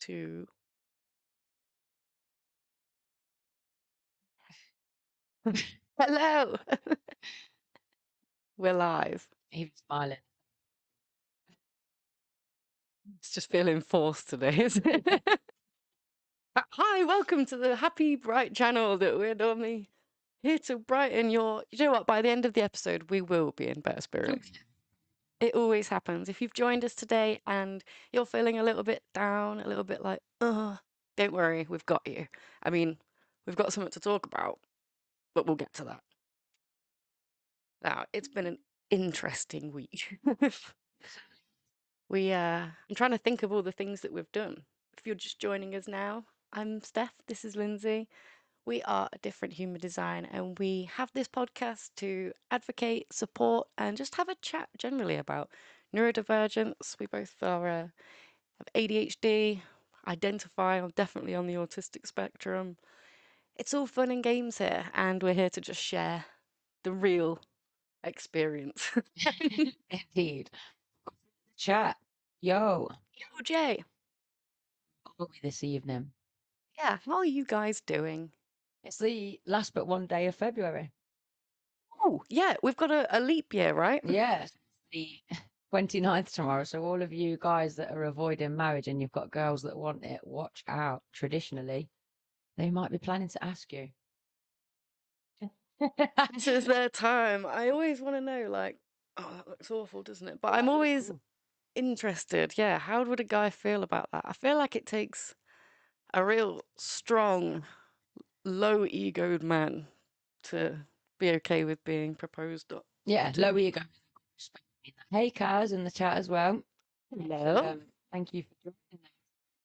2. Hello. We're live. Even smiling. It's just feeling forced today, isn't it? Hi, welcome to the happy, bright channel that we're normally here to brighten your... You know what? By the end of the episode, we will be in better spirits. It always happens. If you've joined us today and you're feeling a little bit down, a little bit like, ugh, don't worry, we've got you. I mean, we've got something to talk about, but we'll get to that. Now, it's been an interesting week. I'm trying to think of all the things that we've done. If you're just joining us now, I'm Steph, this is Lindsay. We are a different human design, and we have this podcast to advocate, support, and just have a chat generally about neurodivergence. We both have ADHD, identify definitely on the autistic spectrum. It's all fun and games here, and we're here to just share the real experience. Indeed. Chat. Yo. Yo, Jay. What are we this evening? Yeah, how are you guys doing? It's the last but one day of February. Oh, yeah, we've got a leap year, right? Yes. The 29th tomorrow. So all of you guys that are avoiding marriage and you've got girls that want it, watch out. Traditionally, they might be planning to ask you. This is their time. I always want to know, like, oh, that looks awful, doesn't it? But I'm always interested. Yeah, how would a guy feel about that? I feel like it takes a real strong, low-egoed man to be okay with being proposed Yeah, to. lower you go. Hey, Kaz in the chat as well. Hello. Thank you for joining us.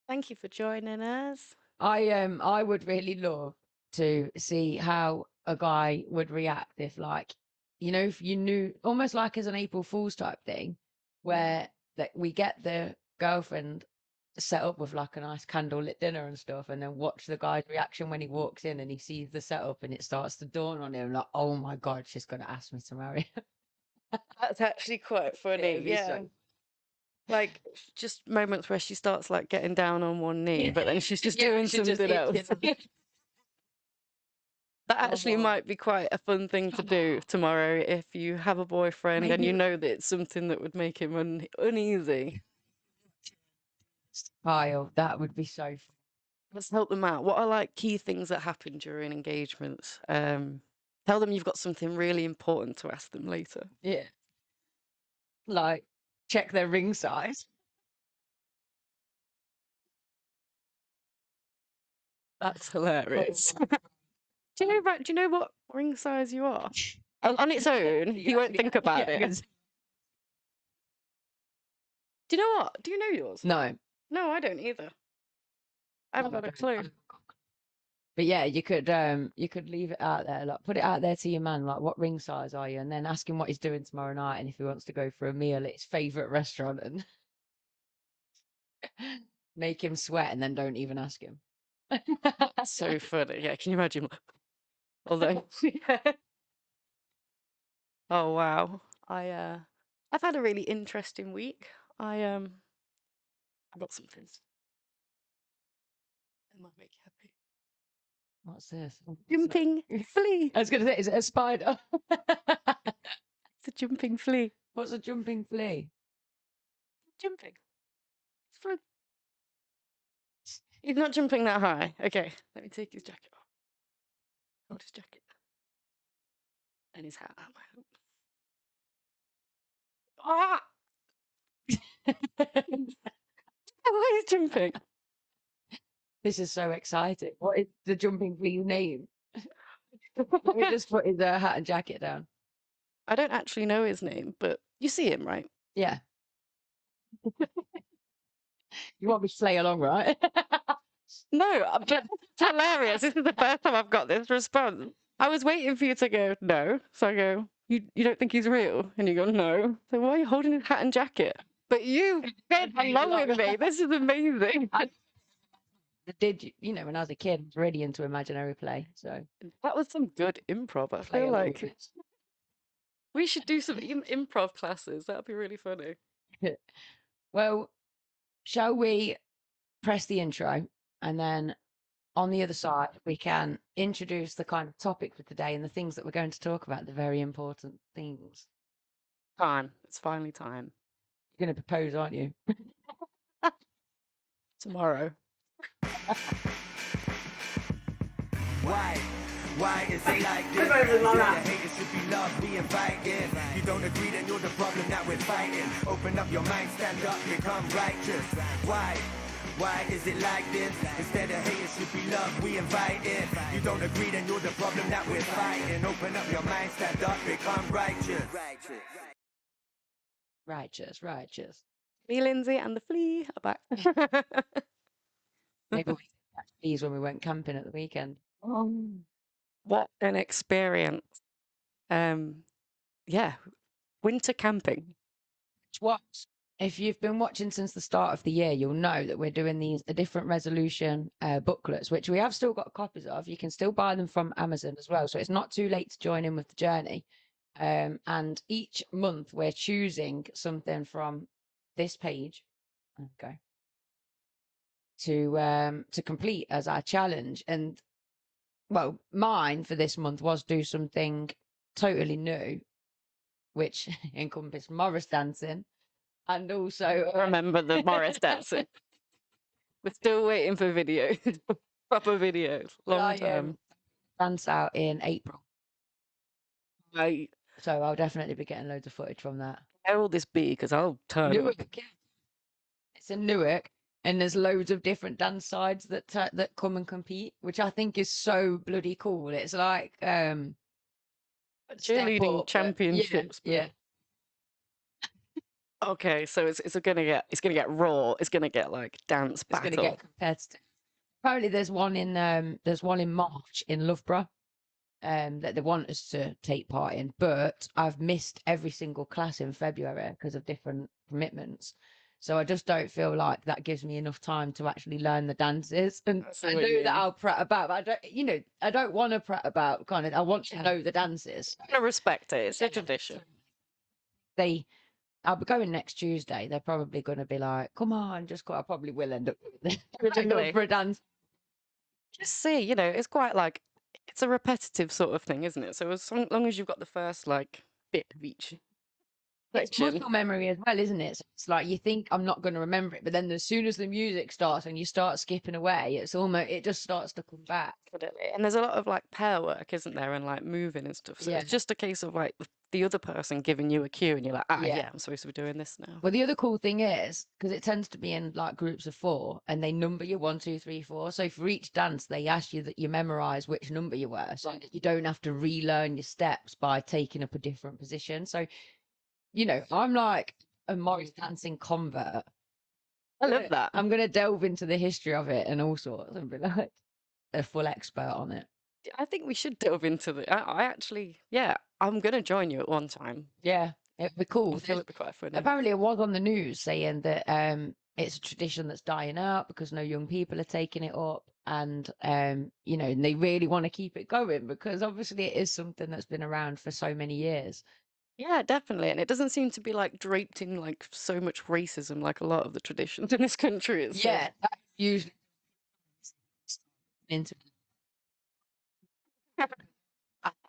Thank you for joining us. I would really love to see how a guy would react if, like, if you knew, almost like as an April Fool's type thing, where that we get the girlfriend set up with like a nice candlelit dinner and stuff, and then watch the guy's reaction when he walks in and he sees the setup, and it starts to dawn on him like, oh my God, she's gonna ask me to marry her. That's actually quite funny. It'd be Yeah. so Like just moments where she starts like getting down on one knee, but then she's just doing she's just something else. itching. That actually Oh. might be quite a fun thing to do tomorrow if you have a boyfriend and you Maybe know that it's something that would make him uneasy. Kyle, that would be so fun. Let's help them out. What are like key things that happen during engagements? Tell them you've got something really important to ask them later. Yeah. Like, check their ring size. That's hilarious. Do you know what ring size you are? On its own, you won't think about it. Do you know what? Do you know yours? No. No, I don't either. I haven't got a clue. But yeah, you could leave it out there, like put it out there to your man, like what ring size are you, and then ask him what he's doing tomorrow night, and if he wants to go for a meal at his favorite restaurant, and make him sweat, and then don't even ask him. So funny. Yeah, can you imagine? Although, oh wow, I've had a really interesting week. I got something. It might make you happy. What's this? Jumping flea. I was gonna say, is it a spider? It's a jumping flea. What's a jumping flea? Jumping. It's fun. He's not jumping that high. Okay, let me take his jacket off. Hold his jacket. And his hat. Ah! Why is jumping? This is so exciting. What is the jumping flea's name? Let me just put his hat and jacket down. I don't actually know his name, but you see him, right? Yeah. You want me to play along, right? No, but it's hilarious. This is the first time I've got this response. I was waiting for you to go, no. So I go, you don't think he's real? And you go, no. So why are you holding his hat and jacket? But you went along with me. This is amazing. When I was a kid, I was really into imaginary play. So That was some good improv. I play feel along like with it. we should do some improv classes. That'd be really funny. Well, shall we press the intro, and then on the other side, we can introduce the kind of topic for today and the things that we're going to talk about, the very important things. Time. It's finally time. You're going to propose, aren't you? Tomorrow. Why is it like this? The haters should be loved, we invited. You don't agree, then you're the problem that we're fighting. Open up your mind, stand up, become righteous. Why is it like this? Instead of haters should be loved, we invited. You don't agree, then you're the problem that we're fighting. Open up your mind, stand up, become righteous. Righteous. Me, Lindsay, and the flea are back. Maybe we catch bees when we went camping at the weekend. What an experience. Yeah, winter camping. What? If you've been watching since the start of the year, you'll know that we're doing these different resolution booklets, which we have still got copies of. You can still buy them from Amazon as well, so it's not too late to join in with the journey. And each month we're choosing something from this page, okay, to complete as our challenge. And well, mine for this month was do something totally new, which encompassed Morris dancing, and also Remember the Morris dancing. We're still waiting for videos, proper videos, long term. Dance out in April, I so I'll definitely be getting loads of footage from that. Where will this be? Because I'll turn up. Newark, yeah. It's in Newark, and there's loads of different dance sides that come and compete, which I think is so bloody cool. It's like step Cheerleading up, but championships. yeah. Okay, so it's gonna get raw. It's gonna get like dance It's battle. going to get competitive. Apparently, there's one in March in Loughborough, that they want us to take part in, but I've missed every single class in February because of different commitments. So I just don't feel like that gives me enough time to actually learn the dances. And see I what you know that mean. I'll prat about, but I don't want to prat about kind of, I want to Yeah. know the dances. I respect it. It's a tradition. I'll be going next Tuesday. They're probably going to be like, come on, just go. I probably will end up Exactly. for a dance. Just see, it's quite like it's a repetitive sort of thing, isn't it? So as long as you've got the first like bit of each It's section. muscle memory as well, isn't it? So it's like you think I'm not going to remember it, but then as soon as the music starts and you start skipping away, it just starts to come back. Definitely. And there's a lot of like pair work, isn't there, and like moving and stuff. So Yeah. it's just a case of like the other person giving you a cue, and you're like, Yeah. yeah, I'm supposed to be doing this now. Well, the other cool thing is because it tends to be in like groups of 4, and they number you 1, 2, 3, 4. So for each dance, they ask you that you memorize which number you were, so that you don't have to relearn your steps by taking up a different position. So, I'm like a Morris dancing convert. I love that. I'm going to delve into the history of it and all sorts and be like a full expert on it. I think we should delve into the. I actually, yeah, I'm gonna join you at one time. Yeah, it'd be cool. I feel it'd be quite funny. Apparently, it was on the news saying that it's a tradition that's dying out because no young people are taking it up, and and they really want to keep it going because obviously it is something that's been around for so many years. Yeah, definitely. And it doesn't seem to be like draped in like so much racism like a lot of the traditions in this country. It's Yeah, that's usually into.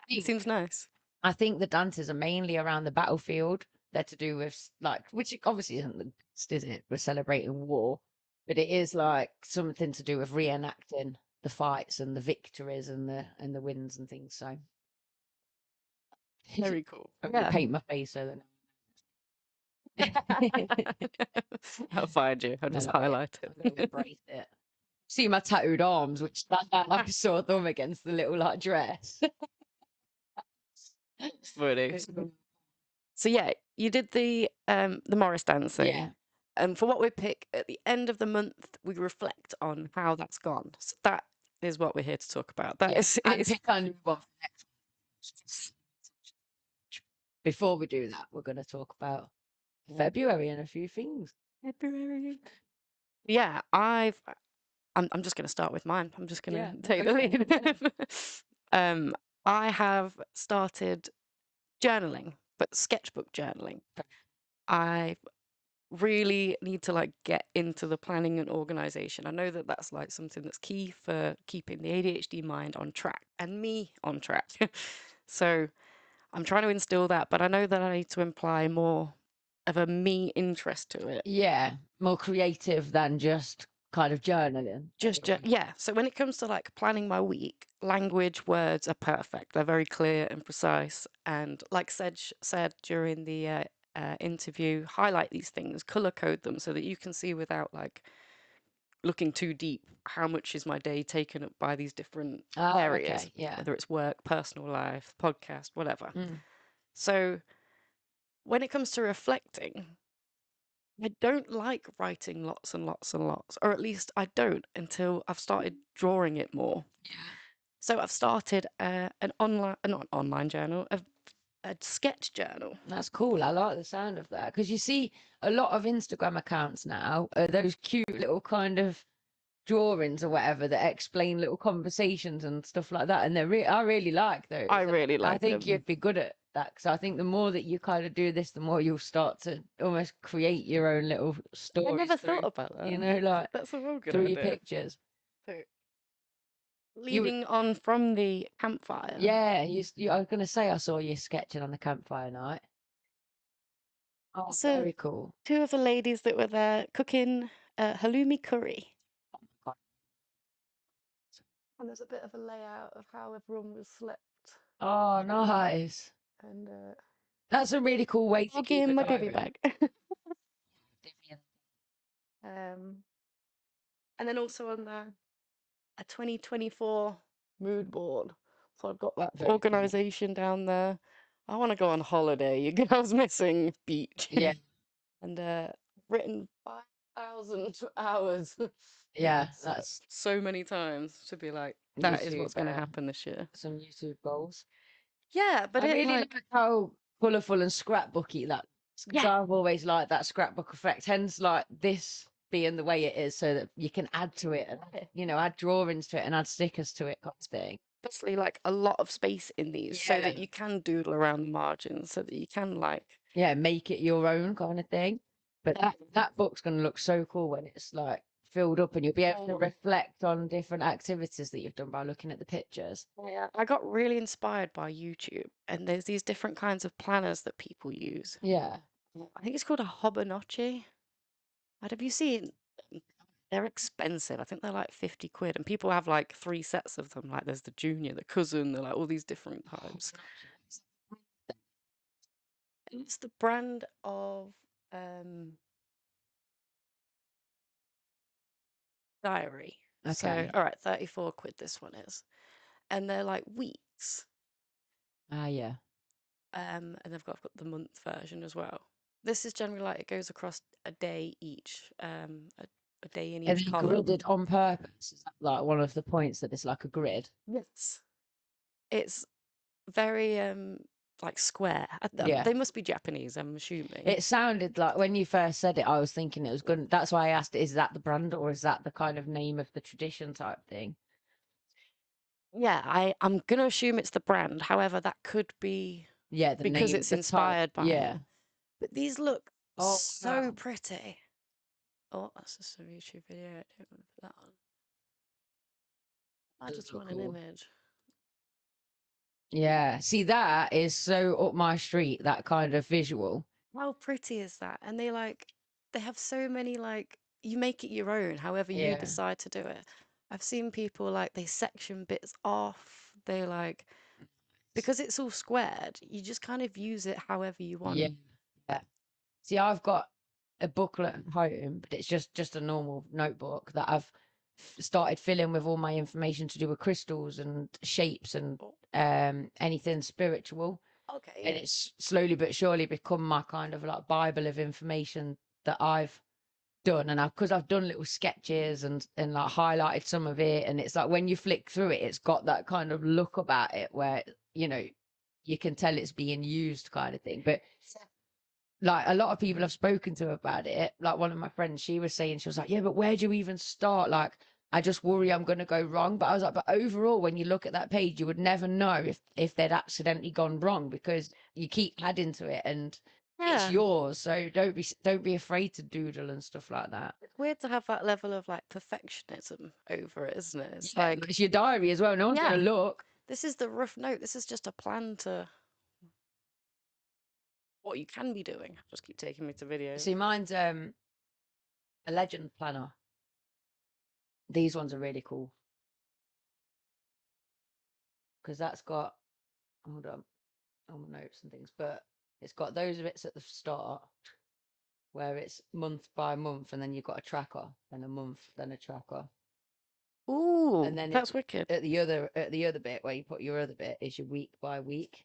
it seems nice. I think the dances are mainly around the battlefield. They're to do with like, which obviously isn't the best, is it? We're celebrating war, but it is like something to do with reenacting the fights and the victories and the wins and things. So Very cool. I'm gonna paint my face so that I'll find you. I'll just highlight I'm gonna it. embrace it. See my tattooed arms, which stand out like a sore thumb against the little like dress. Funny. So yeah, you did the Morris dancing. Yeah. And for what we pick at the end of the month, we reflect on how that's gone. So that is what we're here to talk about. That is and pick our new one for next month. Before we do that, we're going to talk about February and a few things. February. Yeah, I'm just going to start with mine. I'm just going to take the lead. I have started journaling, but sketchbook journaling. really need to like get into the planning and organization. I know that that's like something that's key for keeping the ADHD mind on track and me on track. So I'm trying to instill that, but I know that I need to imply more of a me interest to it. Yeah, more creative than just kind of journaling. Yeah. So when it comes to like planning my week, language, words are perfect. They're very clear and precise. And like said during the interview, highlight these things, color code them so that you can see without like looking too deep how much is my day taken up by these different areas, Okay, yeah. whether it's work, personal life, podcast, whatever. Mm. So when it comes to reflecting, I don't like writing lots and lots and lots, or at least I don't until I've started drawing it more. Yeah. So I've started an online, not an online journal, a sketch journal. That's cool. I like the sound of that because you see a lot of Instagram accounts now are those cute little kind of drawings or whatever that explain little conversations and stuff like that. And I really like those. I And really I like think them. you'd be good at that because I think the more that you kind of do this, the more you'll start to almost create your own little stories. I never thought about that. You know, like That's a real good through idea. your pictures. So, leading on from the campfire. Yeah, I was going to say I saw you sketching on the campfire night. Oh, So very cool. 2 of the ladies that were there cooking halloumi curry. And there's a bit of a layout of how everyone was slept. Oh, nice. And That's a really cool way to I'll keep in it my divvy going. bag. And then also on there, a 2024 mood board. So I've got that Very cool. organization down there. I want to go on holiday. You girls missing beach. Yeah, And written 5,000 hours. yeah, So that's so many times to be like, that is what's YouTube, going to happen this year. some YouTube goals. Yeah, but I it really like, like how colourful and scrapbooky that. Because yeah, I've always liked that scrapbook effect. Hence, like this being the way it is, so that you can add to it and add drawings to it and add stickers to it, kind of thing. obviously like a lot of space in these so that Yeah. you can doodle around the margins, so that you can like, Yeah, make it your own kind of thing. But that book's going to look so cool when it's like filled up and you'll be able to reflect on different activities that you've done by looking at the pictures. yeah, I got really inspired by YouTube, and there's these different kinds of planners that people use. Yeah. I think it's called a Hobonotchi. Have you seen them? They're expensive. I think they're like 50 quid, and people have like 3 sets of them. Like there's the junior, the cousin, they're like all these different types. It's the brand of diary. So, Okay. all right, 34 quid this one is. And they're like weeks. Ah, yeah. And they've got the month version as well. This is generally like it goes across a day each, a day in Are each they column. gridded on purpose? Is that like one of the points that it's like a grid? Yes. It's very like square. Yeah. They must be Japanese, I'm assuming. It sounded like when you first said it, I was thinking it was good. That's why I asked, is that the brand or is that the kind of name of the tradition type thing? Yeah, I'm gonna assume it's the brand. However, that could be Yeah, the because name, it's the type. inspired by Yeah. it. But these look Oh, so wow. pretty. Oh, that's just a YouTube video. I don't want to put that on. I Does just look want an cool. image. Yeah. See, that is so up my street, that kind of visual. How pretty is that? And they have so many like, you make it your own, however you Yeah. decide to do it. I've seen people like they section bits off. They like, because it's all squared, you just kind of use it however you want. Yeah. Yeah. See, I've got a booklet at home, but it's just a normal notebook that I've started filling with all my information to do with crystals and shapes and anything spiritual. Okay. And it's slowly but surely become my kind of like Bible of information that I've done. And because I've done little sketches and like highlighted some of it, and it's like when you flick through it, it's got that kind of look about it where you can tell it's being used, kind of thing. But like a lot of people I've spoken to about it, like one of my friends, she was saying, she was like, yeah, but where do you even start? Like, I just worry I'm going to go wrong. But I was like, but overall, when you look at that page, you would never know if they'd accidentally gone wrong because you keep adding to it. And it's Yeah. yours. So don't be afraid to doodle and stuff like that. It's weird to have that level of like perfectionism over it, isn't it? It's Yeah, like, it's your diary as well. No one's yeah, gonna look. this is the rough note. This is just a plan to what you can be doing. Just keep taking me to videos. See, mine's a legend planner. These ones are really cool because that's got, hold on, all my notes and things, but it's got those bits at the start where it's month by month, and then you've got a tracker, then a month, then a tracker, Ooh, and then that's wicked. at the other bit where you put your other bit is your week by week,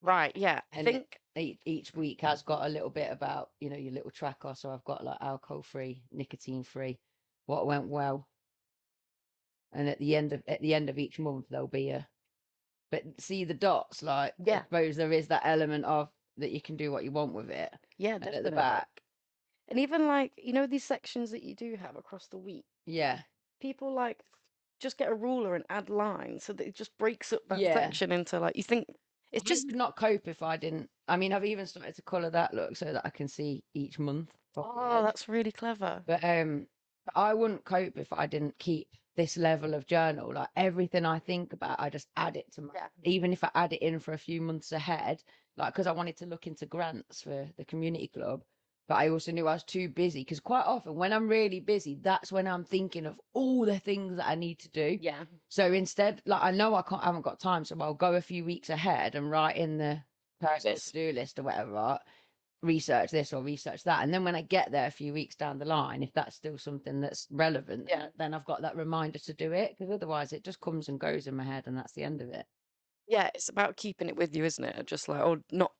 Right, yeah. I and think each week has got a little bit about your little tracker. So I've got like alcohol free, nicotine free, what went well, and at the end of each month there'll be a. But see the dots, like I yeah, suppose there is that element of that you can do what you want with it, yeah, and at the definitely. back, And even like, these sections that you do have across the week, yeah, people like just get a ruler and add lines so that it just breaks up that yeah. section into like you think it's I just would not cope if I didn't. I mean, I've even started to colour that look so that I can see each month oh, properly. that's really clever. But I wouldn't cope if I didn't keep this level of journal. Like everything I think about, I just add it to my. Yeah. Even if I add it in for a few months ahead, like because I wanted to look into grants for the community club, but I also knew I was too busy. Because quite often when I'm really busy, that's when I'm thinking of all the things that I need to do. Yeah. So instead, like I know I haven't got time, so I'll go a few weeks ahead and write in the personal This. to-do list or whatever, right? Research this or research that, and then when I get there a few weeks down the line, if that's still something that's relevant, Yeah. then I've got that reminder to do it, because otherwise it just comes and goes in my head and that's the end of it. Yeah, it's about keeping it with you, isn't it? Just like, or not,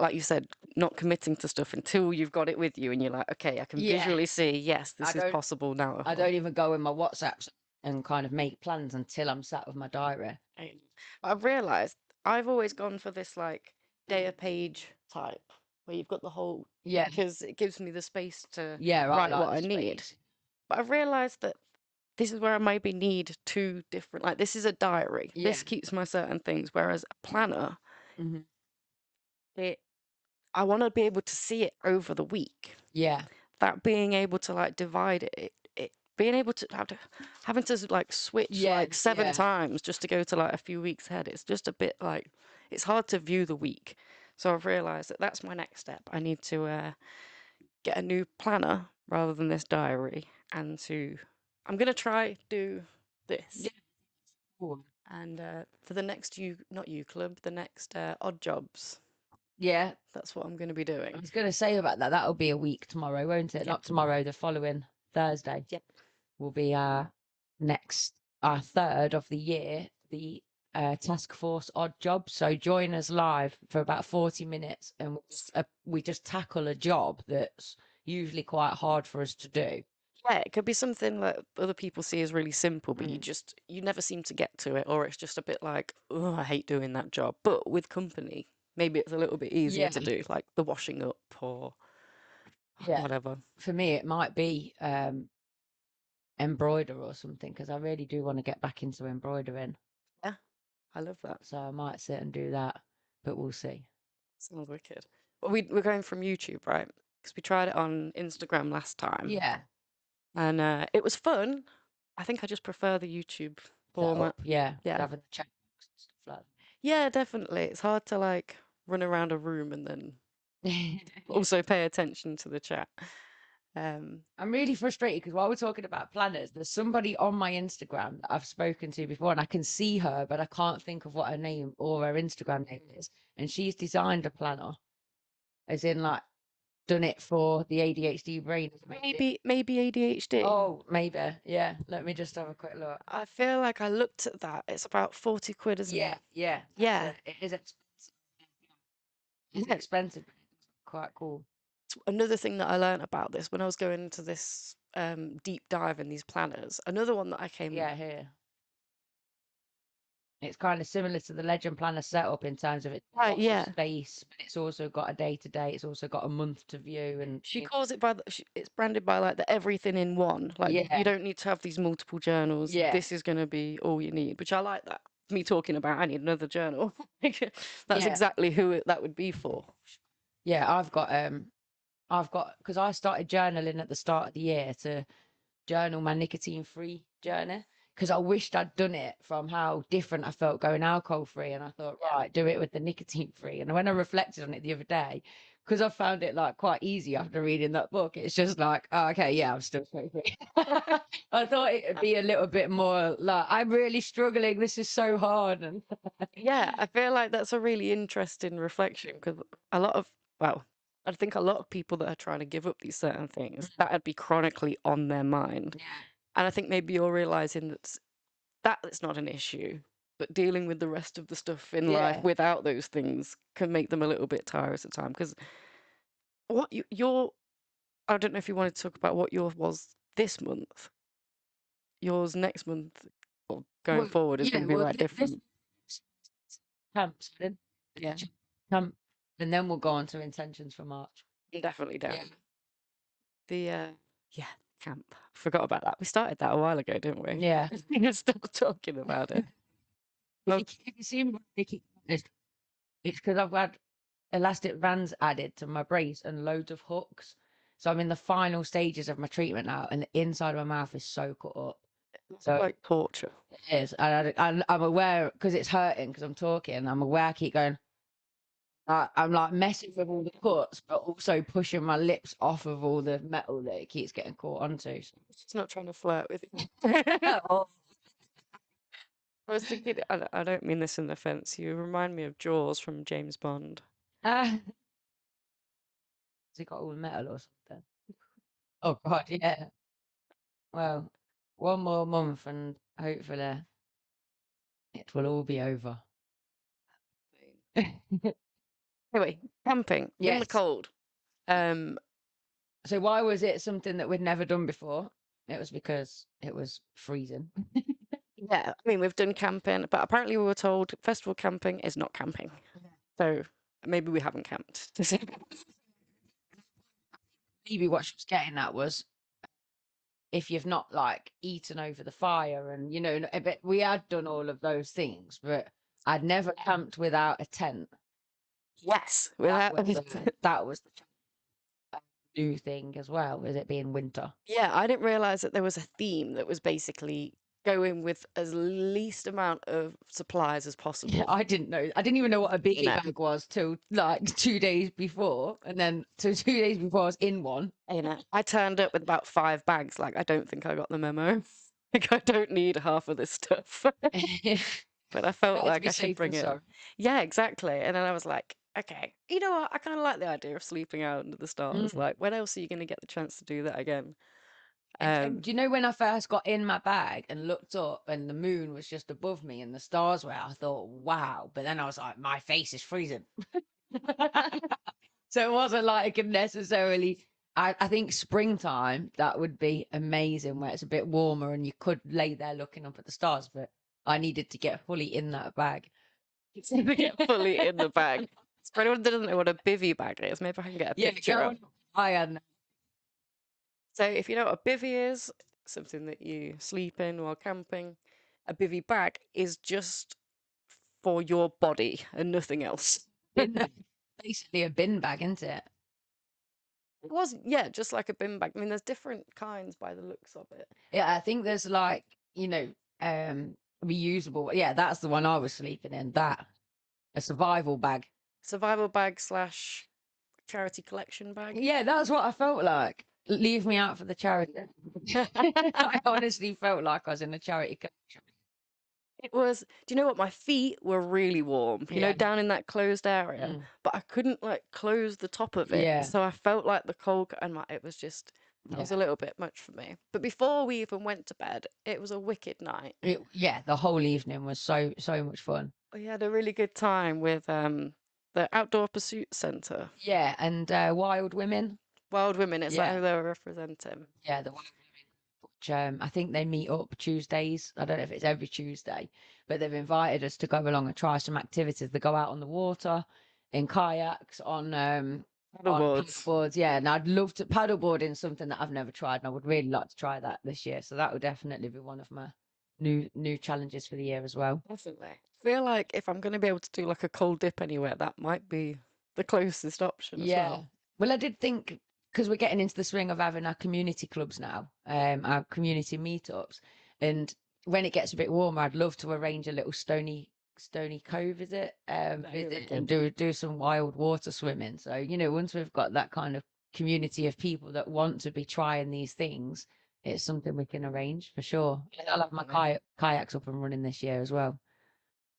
like you said, not committing to stuff until you've got it with you and you're like, okay, I can Yeah. visually see, yes, I this is don't- possible now. I don't even go in my WhatsApps and kind of make plans until I'm sat with my diary. I've realized I've always gone for this like day a page type where you've got the whole, Yeah, because it gives me the space to yeah, I write like what the I need. space. But I've realized that this is where I maybe need two different, like this is a diary. Yeah. This keeps my certain things, whereas a planner, Mhm. I want to be able to see it over the week. Yeah, That being able to like divide it being able to having to like switch Yeah, like seven yeah. times just to go to like a few weeks ahead. It's just a bit like it's hard to view the week. So I've realized that that's my next step. I need to get a new planner rather than this diary, and I'm gonna try do this. Yeah. Cool. And for the next not you club, the next odd jobs, Yeah, that's what I'm going to be I doing. was going to say about that. That'll be a week tomorrow, won't it? Yep. Not tomorrow, the following Thursday. Yep. Will be our third of the year, the task force odd job. So join us live for about 40 minutes, and we just tackle a job that's usually quite hard for us to do. Yeah, it could be something that other people see as really simple, but Mm. you never seem to get to it, or it's just a bit like, oh, I hate doing that job. But with company, maybe it's a little bit easier to do, like the washing up or Yeah. whatever. For me, it might be embroider or something, because I really do want to get back into embroidering. Yeah, I love that. So I might sit and do that, but we'll see. Sounds wicked. Well, we're going from YouTube, right? Because we tried it on Instagram last time. Yeah. And it was fun. I think I just prefer the YouTube format. Yeah. Yeah. Having the chat box and stuff like Yeah, definitely. It's hard to like run around a room and then that. also pay attention to the chat. I'm really frustrated because while we're talking about planners, there's somebody on my Instagram that I've spoken to before, and I can see her, but I can't think of what her name or her Instagram name is. And she's designed a planner, as in like done it for the ADHD brain. maybe ADHD. Oh, maybe. Yeah. Let me just have a quick look. I feel like I looked at that. It's about 40 quid, isn't Yeah, it? yeah. Yeah. It is expensive. It's expensive. But it's quite cool. Another thing that I learned about this when I was going into this deep dive in these planners, another one that I came. Yeah, here. It's kind of similar to the Legend Planner setup in terms of its Right, yeah. space, but it's also got a day to day. It's also got a month to view, and She calls it by it's branded by like the everything in one. Like Yeah. you don't need to have these multiple journals. Yeah. This is going to be all you need, which I like that. Me talking about I need another journal. That's Yeah. exactly who that would be for. Yeah, I've got because I started journaling at the start of the year to journal my nicotine-free journey because I wished I'd done it from how different I felt going alcohol-free, and I thought, right, do it with the nicotine-free. And when I reflected on it the other day, because I found it like quite easy after reading that book, it's just like, oh, okay, yeah, I'm still smoking. I thought it'd be a little bit more like, I'm really struggling. This is so hard, and Yeah, I feel like that's a really interesting reflection because a lot of, well, I think a lot of people that are trying to give up these certain things, that would be chronically on their mind. yeah, And I think maybe you're realizing that it's not an issue, but dealing with the rest of the stuff in life yeah. without those things can make them a little bit tiresome at time. Because what your, I don't know if you wanted to talk about what yours was this month. Yours next month or going Well, forward is going yeah, to be well, right this different. camps, then Yeah, camp, and then we'll go on to intentions for March. definitely Yeah. down. The yeah, camp. Forgot about that. We started that a while ago, didn't we? Yeah. You're still talking about it. Well, If you see me, it's because I've had elastic bands added to my brace and loads of hooks. So I'm in the final stages of my treatment now, and the inside of my mouth is so cut up. it's So like torture. it is. I'm aware because it's hurting because I'm talking. I'm aware I keep going. I'm like messing with all the cuts, but also pushing my lips off of all the metal that it keeps getting caught onto. She's not trying to flirt with you. Oh, I was thinking, I don't mean this in offense. You remind me of Jaws from James Bond. has it got all the metal or something? Oh God, yeah. Well, one more month and hopefully it will all be over. Anyway, camping in the Yes. cold. Um, So why was it something that we'd never done before? It was because it was freezing. yeah, I mean, we've done camping, but apparently we were told festival camping is not camping. So maybe we haven't camped. Maybe what she was getting at was if you've not like eaten over the fire and but we had done all of those things, but I'd never camped without a tent. Yes, That without. was that was the new thing as well, with it being winter. Yeah, I didn't realize that there was a theme that was basically going with as least amount of supplies as Yeah, possible. I didn't know. I didn't even know what a biggie know. bag was till like 2 days before, and then so 2 days before I was in one. I turned up with about 5 bags. Like, I don't think I got the memo. Like, I don't need half of this stuff. But I felt Better to like be I should safe bring than it. sorry. Yeah, exactly. And then I was like, okay, you know what? I kind of like the idea of sleeping out under the stars. Mm. Like, when else are you going to get the chance to do that again? And do you know when I first got in my bag and looked up and the moon was just above me and the stars were out, I thought, wow. But then I was like, my face is freezing. So it wasn't like I could necessarily. I think springtime, that would be amazing where it's a bit warmer and you could lay there looking up at the stars, but I needed to get fully in that bag. To get fully in the bag. For anyone that doesn't know what a bivy bag is, maybe I can get a Yeah, picture up. I had. So if you know what a bivy is, something that you sleep in while camping, a bivy bag is just for your body and nothing else. Bin bag. Basically a bin bag, isn't it? It was, yeah, just like a bin bag. I mean, there's different kinds by the looks of it. Yeah, I think there's like, reusable. Yeah, that's the one I was sleeping in. That a survival bag. Survival bag slash charity collection bag. Yeah, that's what I felt like. Leave me out for the charity. I honestly felt like I was in a charity collection. It was, do you know what? My feet were really warm, Yeah. down in that closed area, but I couldn't like close the top of it. Yeah. So I felt like the cold, and it was just, it was a little bit much for me. But before we even went to bed, it was a wicked night. Yeah, the whole evening was so much fun. We had a really good time with the Outdoor Pursuit Centre. Yeah, and Wild Women. Wild Women, is that Yeah. who they were representing? Yeah, the Wild Women. Which, I think they meet up Tuesdays. I don't know if it's every Tuesday, but they've invited us to go along and try some activities. They go out on the water, in kayaks, on paddleboards. Yeah, and I'd love to paddleboarding, something that I've never tried, and I would really like to try that this year. So that would definitely be one of my new challenges for the year as well. Definitely. I feel like if I'm going to be able to do like a cold dip anywhere, that might be the closest option as Yeah. well. Well, I did think, because we're getting into the swing of having our community clubs now, our community meetups, and when it gets a bit warmer, I'd love to arrange a little Stony Cove, is it? Visit and do some wild water swimming. So, you know, once we've got that kind of community of people that want to be trying these things, it's something we can arrange for sure. I'll have my kayaks up and running this year as well.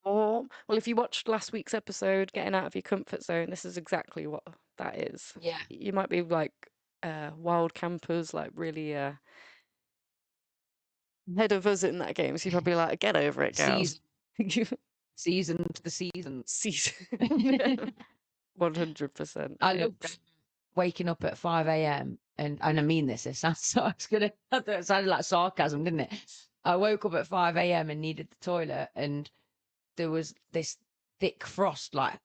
Or, well, if you watched last week's episode, Getting Out of Your Comfort Zone, this is exactly what that is. Yeah. You might be like wild campers, like really ahead of us in that game. So you're probably like, get over it, girls. Season to the season. Season. 100%. I love waking up at 5 a.m. and I mean this, it sounded like sarcasm, didn't it? I woke up at 5 a.m. and needed the toilet, and there was this thick frost, like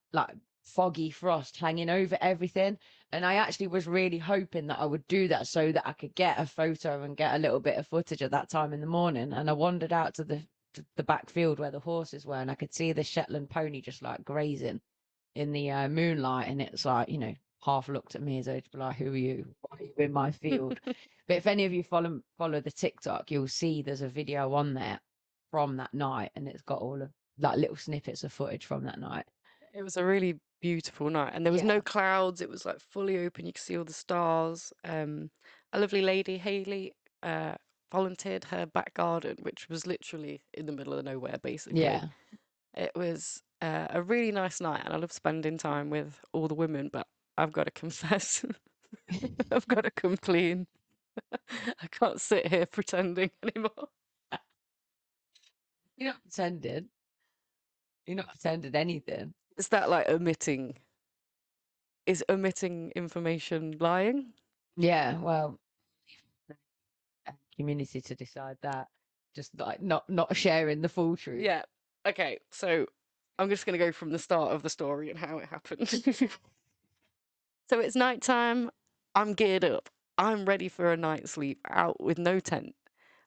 foggy frost hanging over everything. And I actually was really hoping that I would do that so that I could get a photo and get a little bit of footage at that time in the morning. And I wandered out to the back field where the horses were, and I could see the Shetland pony just like grazing in the moonlight. And it's like, you know, half looked at me as though to be like, who are you? Why are you in my field? But if any of you follow the TikTok, you'll see there's a video on there from that night, and it's got all of like little snippets of footage from that night. It was a really beautiful night, and there was no clouds. It was like fully open. You could see all the stars. A lovely lady, Hayley, volunteered her back garden, which was literally in the middle of nowhere, basically. Yeah. It was a really nice night, and I love spending time with all the women, but I've got to confess, I've got to come clean. I can't sit here pretending anymore. You're not pretending. You're not pretending anything. Is that like omitting? Is omitting information lying? Yeah, well, community to decide that. Just like not sharing the full truth. Yeah. Okay, so I'm just going to go from the start of the story and how it happened. So it's nighttime. I'm geared up. I'm ready for a night's sleep out with no tent.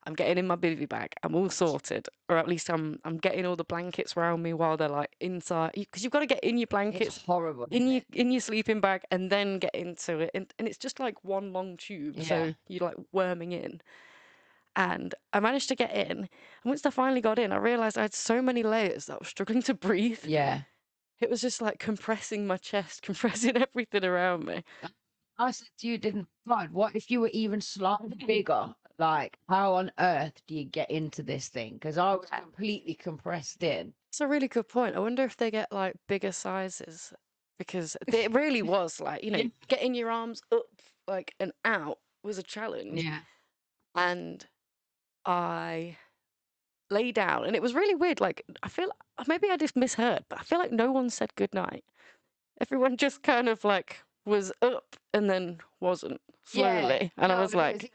I'm getting in my bivvy bag. I'm all sorted, or at least I'm getting all the blankets around me while they're like inside, because you've got to get in your blankets. It's horrible. In your sleeping bag and then get into it, and it's just like one long tube, so you're like worming in. And I managed to get in, and once I finally got in, I realized I had so many layers that I was struggling to breathe. Yeah. It was just like compressing my chest, compressing everything around me. I said to you, didn't flood. What if you were even slightly bigger? Like, how on earth do you get into this thing? Because I was completely compressed in. It's a really good point. I wonder if they get like bigger sizes, because it really was like, you know, getting your arms up like and out was a challenge. Yeah. And I lay down, and it was really weird. Like, I feel maybe I just misheard, but I feel like no one said goodnight. Everyone just kind of like was up and then wasn't slowly. And I was like,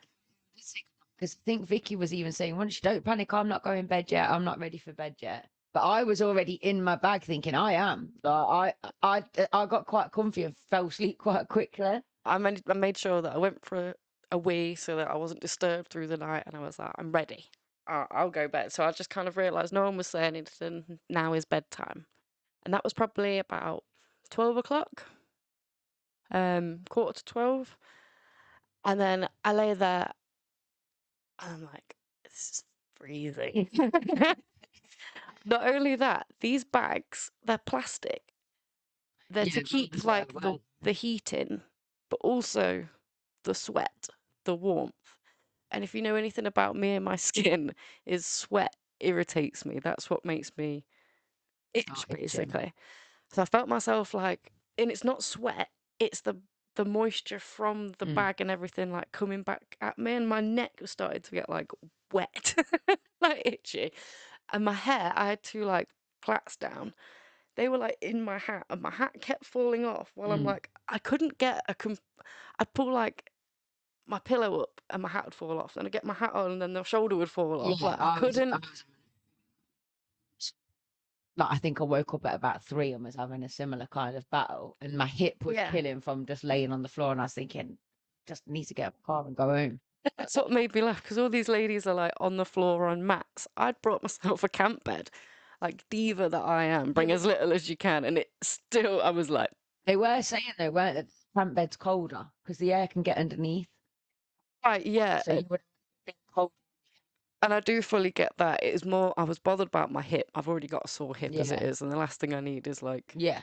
because I think Vicky was even saying, once you don't panic, I'm not going to bed yet. I'm not ready for bed yet. But I was already in my bag thinking I am. I got quite comfy and fell asleep quite quickly. I made sure that I went for a wee so that I wasn't disturbed through the night, and I was like, I'm ready. I'll go bed. So I just kind of realised no one was saying anything. Now is bedtime. And that was probably about 12 o'clock, 11:45. And then I lay there, and I'm like, this is freezing. Not only that, these bags, they're plastic. They're to keep like the heat in, but also the sweat, the warmth. And if you know anything about me and my skin, is sweat irritates me. That's what makes me itch, basically. So I felt myself like, and it's not sweat, it's the moisture from the bag and everything like coming back at me, and my neck was starting to get like wet, like itchy. And my hair, I had two like plaits down. They were like in my hat, and my hat kept falling off while I'm like, I couldn't get I'd pull like my pillow up and my hat would fall off. Then I'd get my hat on and then the shoulder would fall off. Yeah, like I couldn't. Like, I think I woke up at about 3 and was having a similar kind of battle, and my hip was killing from just laying on the floor, and I was thinking, just need to get a car and go home. That's what made me laugh, because all these ladies are like on the floor on mats. I'd brought myself a camp bed, like diva that I am, bring as little as you can, and it still, I was like, They were saying though, weren't they, that camp bed's colder because the air can get underneath. Right, yeah. So you would have been cold. And I do fully get that. It is more, I was bothered about my hip. I've already got a sore hip as it Yeah. is, and the last thing I need is like, Yeah.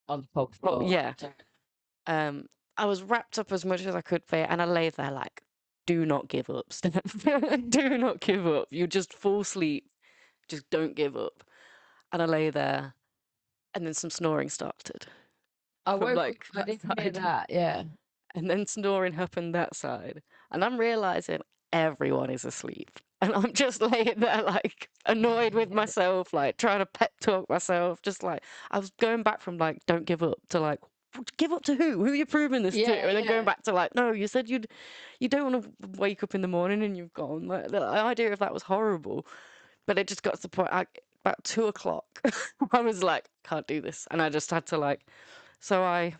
On the cold well, floor. yeah. I was wrapped up as much as I could there, and I lay there like, do not give up, Steph. Do not give up. You just fall asleep. Just don't give up. And I lay there, and then some snoring started I from woke like up, I that did hear side. that, yeah. And then snoring happened that side. And I'm realizing everyone is asleep. And I'm just laying there, like, annoyed with myself, like, trying to pep talk myself. Just like, I was going back from, like, don't give up to, like, give up to who? Who are you proving this to? Yeah, And then going yeah. back to, like, no, you said you don't want to wake up in the morning and you've gone. Like, the idea of that was horrible. But it just got to the point, about 2 o'clock, I was like, can't do this. And I just had to, like, so I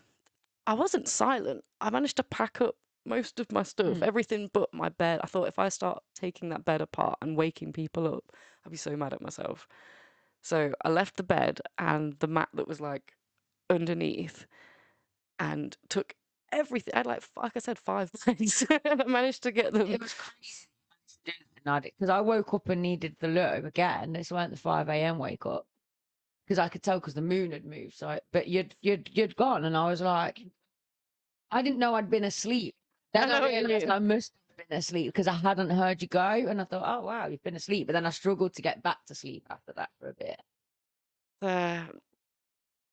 wasn't silent. I managed to pack up most of my stuff, everything but my bed. I thought if I start taking that bed apart and waking people up, I'd be so mad at myself. So I left the bed and the mat that was like underneath and took everything. I had like I said, 5 bags. And I managed to get them. It was crazy because I woke up and needed the loo again. This weren't the 5 a.m. wake up because I could tell because the moon had moved. So, but you'd gone, and I was like, I didn't know I'd been asleep. Then I realized I must have been asleep because I hadn't heard you go, and I thought, oh wow, you've been asleep. But then I struggled to get back to sleep after that for a bit.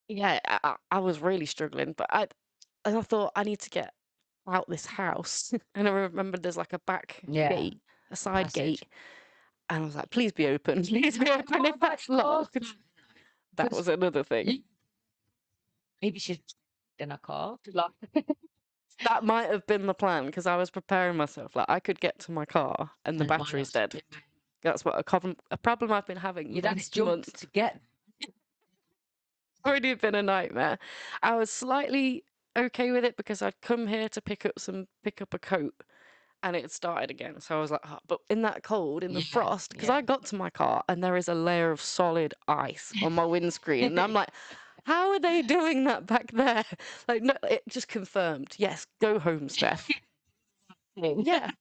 Yeah, I was really struggling, but I thought I need to get out this house. And I remembered there's like a back Yeah, gate, a side passage. gate. And I was like, please be open. Please be open if that's locked. That was another thing. Maybe she's in a car. Like, That might have been the plan because I was preparing myself. Like I could get to my car and the battery's dead. That's what a problem I've been having you'd have to last jump month. to get. Already been a nightmare. I was slightly okay with it because I'd come here to pick up a coat and it had started again. So I was like, oh, but in that cold, in the frost, because I got to my car and there is a layer of solid ice on my windscreen. And I'm like, how are they doing that back there? Like, no, it just confirmed. Yes, go home, Steph. Yeah.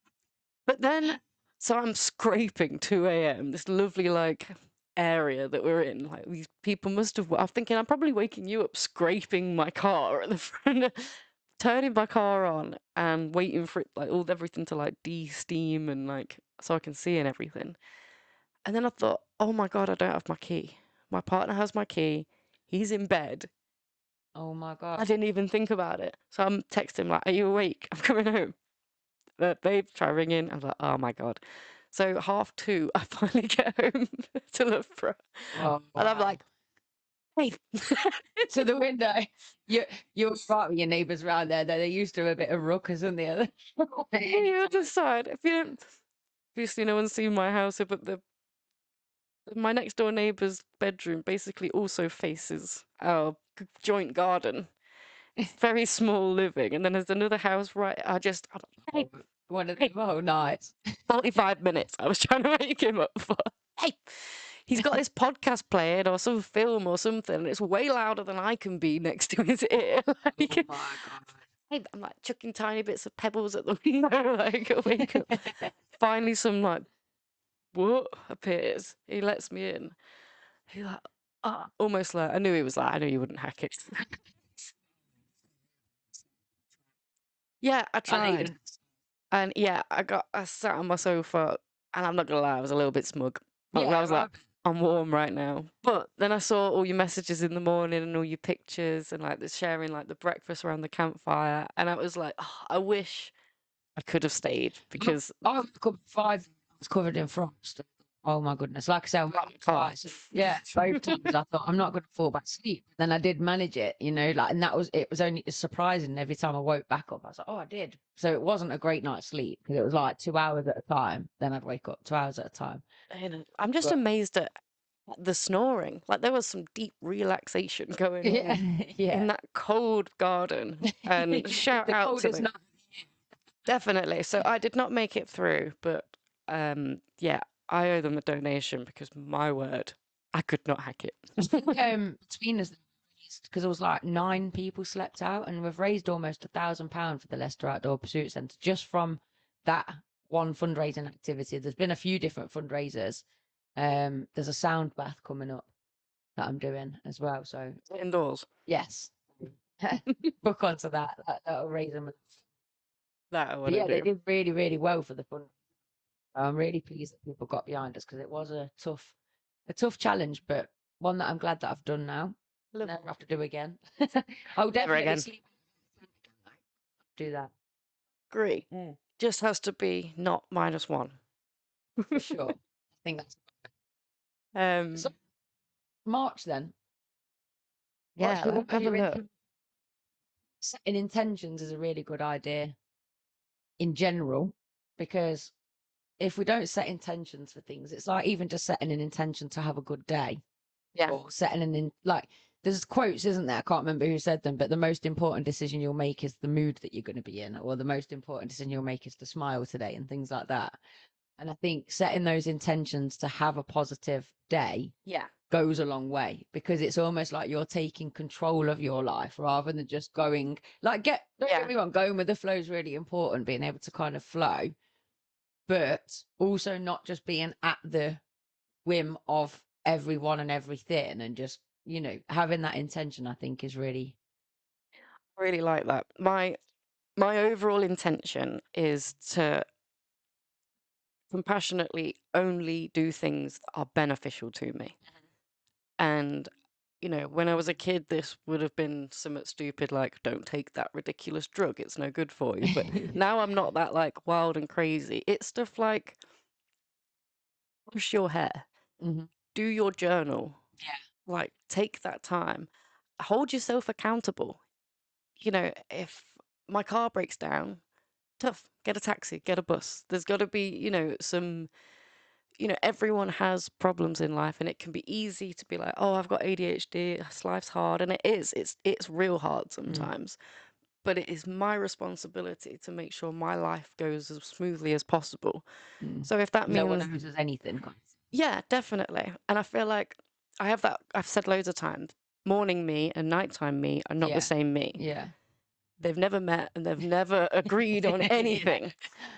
But then, so I'm scraping 2 a.m., this lovely, like, area that we're in. Like, these people must have, I'm thinking, I'm probably waking you up scraping my car at the front, turning my car on and waiting for it, like, everything to, like, de-steam and, like, so I can see and everything. And then I thought, oh my God, I don't have my key. My partner has my key. He's in bed. Oh my God. I didn't even think about it. So I'm texting him, like, are you awake? I'm coming home. Babe, try ringing. I was like, oh my God. So 2:30, I finally get home to the front. Oh, And I'm like, hey. to the window. You're right with your neighbours around there. They're used to a bit of ruckus on the other. The other side. If you don't, obviously no one's seen my house, but my next door neighbour's bedroom basically also faces our joint garden. It's very small living, and then there's another house right. I'm like, hey, One of them. Oh, nice. 45 minutes. I was trying to wake him up for. Hey, he's got this podcast playing or some film or something, and it's way louder than I can be next to his ear. Like, Oh my God. I'm like chucking tiny bits of pebbles at the window, like I wake up. Finally, some like what appears. He lets me in. He's like, almost like I knew he was like, I knew you wouldn't hack it. Yeah, I tried. And yeah, I sat on my sofa, and I'm not gonna lie, I was a little bit smug. I was like, I'm warm right now. But then I saw all your messages in the morning and all your pictures and like the sharing like the breakfast around the campfire, and I was like, oh, I wish I could have stayed because I was covered in frost. Oh my goodness! Like I said, I went twice. Yeah, both times I thought I'm not going to fall back asleep. Then I did manage it, like, and it was only surprising. Every time I woke back up, I was like, oh, I did. So it wasn't a great night's sleep because it was like 2 hours at a time. Then I'd wake up 2 hours at a time. I'm just amazed at the snoring. Like there was some deep relaxation going on in that cold garden. And shout out to them. Definitely. So I did not make it through, but yeah, I owe them a donation because my word, I could not hack it. Between us, raised, because it was like 9 people slept out, and we've raised almost £1,000 for the Leicester Outdoor Pursuit Centre just from that one fundraising activity. There's been a few different fundraisers. There's a sound bath coming up that I'm doing as well. So Indoors. yes, book onto that. That'll raise them. That I But want yeah, to they do. did really, really well for the fund. I'm really pleased that people got behind us, because it was a tough challenge, but one that I'm glad that I've done now. Love Never have to do again. I'll Never definitely again. sleep. Do that Agree. Just has to be not -1. for sure. I think that's Um, so. March then. yeah, let's have a look. Setting intentions is a really good idea in general, because if we don't set intentions for things, it's like even just setting an intention to have a good day, Yeah, or setting like, there's quotes, isn't there? I can't remember who said them, but the most important decision you'll make is the mood that you're going to be in, or the most important decision you'll make is to smile today, and things like that. And I think setting those intentions to have a positive day yeah, goes a long way, because it's almost like you're taking control of your life rather than just going like, don't Yeah. get me wrong, going with the flow is really important, being able to kind of flow, but also not just being at the whim of everyone and everything, and just, having that intention, I think, is really. really like that. My overall intention is to compassionately only do things that are beneficial to me. And when I was a kid, this would have been somewhat stupid, like, don't take that ridiculous drug, it's no good for you. But now I'm not that like wild and crazy. It's stuff like brush your hair, Mhm. do your journal, Yeah. like take that time, hold yourself accountable. If my car breaks down, tough, get a taxi, get a bus. There's got to be, some, everyone has problems in life, and it can be easy to be like, oh, I've got ADHD, life's hard, and it is. It's real hard sometimes. But it is my responsibility to make sure my life goes as smoothly as possible. So if that No one means, loses anything. yeah, definitely. And I feel like I've said loads of times, morning me and nighttime me are not the Yeah. same me. Yeah. They've never met and they've never agreed on anything.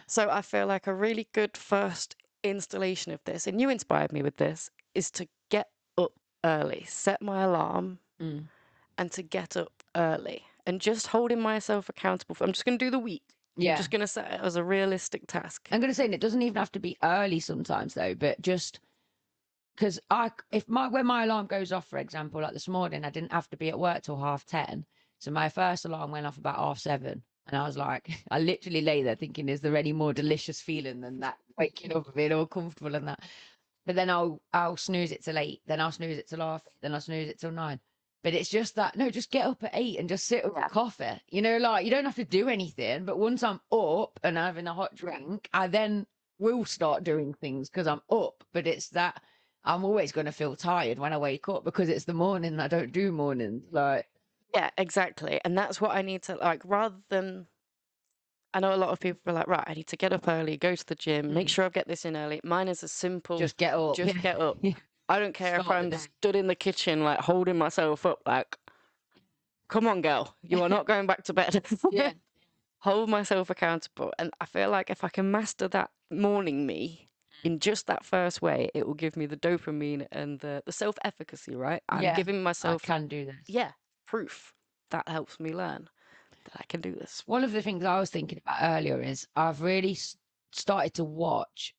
So I feel like a really good first installation of this, and you inspired me with this, is to get up early, set my alarm, and to get up early, and just holding myself accountable. I'm just going to do the week. I'm Yeah. just going to set it as a realistic task. I'm going to say, and it doesn't even have to be early sometimes though, but just because when my alarm goes off, for example, like this morning, I didn't have to be at work till 10:30. So my first alarm went off about 7:30. And I was like, I literally lay there thinking, is there any more delicious feeling than that? Waking up and being all comfortable and that. But then I'll snooze it till 8, then I'll snooze it till 8:30, then I'll snooze it till 9. But it's just that, no, just get up at 8 and just sit with a coffee. Like, you don't have to do anything. But once I'm up and having a hot drink, I then will start doing things because I'm up. But it's that I'm always going to feel tired when I wake up, because it's the morning. I don't do mornings. Like, Yeah, exactly. And that's what I need to, like, rather than, I know a lot of people are like, right, I need to get up early, go to the gym, make sure I get this in early. Mine is a simple, just get up. just get up. Yeah. I don't care if Start the I'm day. stood in the kitchen, like holding myself up, like, come on, girl, you are not going back to bed. Yeah. Hold myself accountable. And I feel like if I can master that morning me in just that first way, it will give me the dopamine and the self-efficacy, right? I'm Yeah. giving I myself, can do this. yeah, proof that helps me learn that I can do this. One of the things I was thinking about earlier is I've really started to watch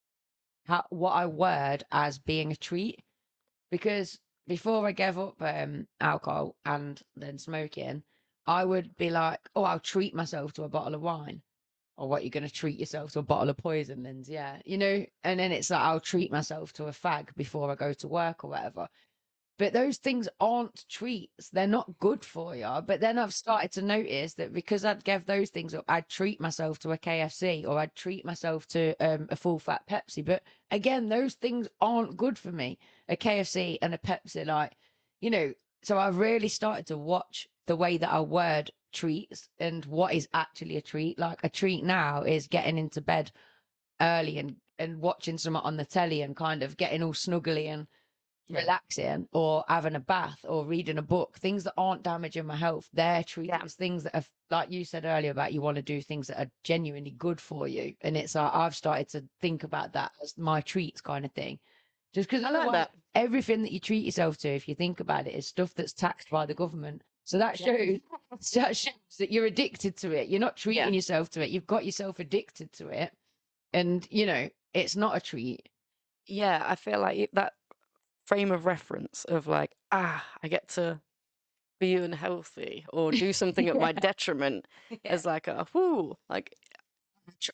what I word as being a treat, because before I gave up alcohol and then smoking, I would be like, oh, I'll treat myself to a bottle of wine. Or what, you're going to treat yourself to a bottle of poison, Lindzi? Yeah, and then it's like, I'll treat myself to a fag before I go to work or whatever. But those things aren't treats. They're not good for you. But then I've started to notice that because I'd give those things up, I'd treat myself to a KFC, or I'd treat myself to a full fat Pepsi. But again, those things aren't good for me. A KFC and a Pepsi, so I've really started to watch the way that I word treats and what is actually a treat. Like, a treat now is getting into bed early and watching something on the telly and kind of getting all snuggly and relaxing or having a bath or reading a book, things that aren't damaging my health, they're treated as things that are, like you said earlier, about you want to do things that are genuinely good for you. And it's like, I've started to think about that as my treats kind of thing. Just because I like that. everything that you treat yourself to, if you think about it, is stuff that's taxed by the government. So that shows that you're addicted to it. You're not treating yourself to it. You've got yourself addicted to it. And, you know, it's not a treat. Yeah, I feel like that frame of reference of like, I get to be unhealthy or do something at my detriment is like like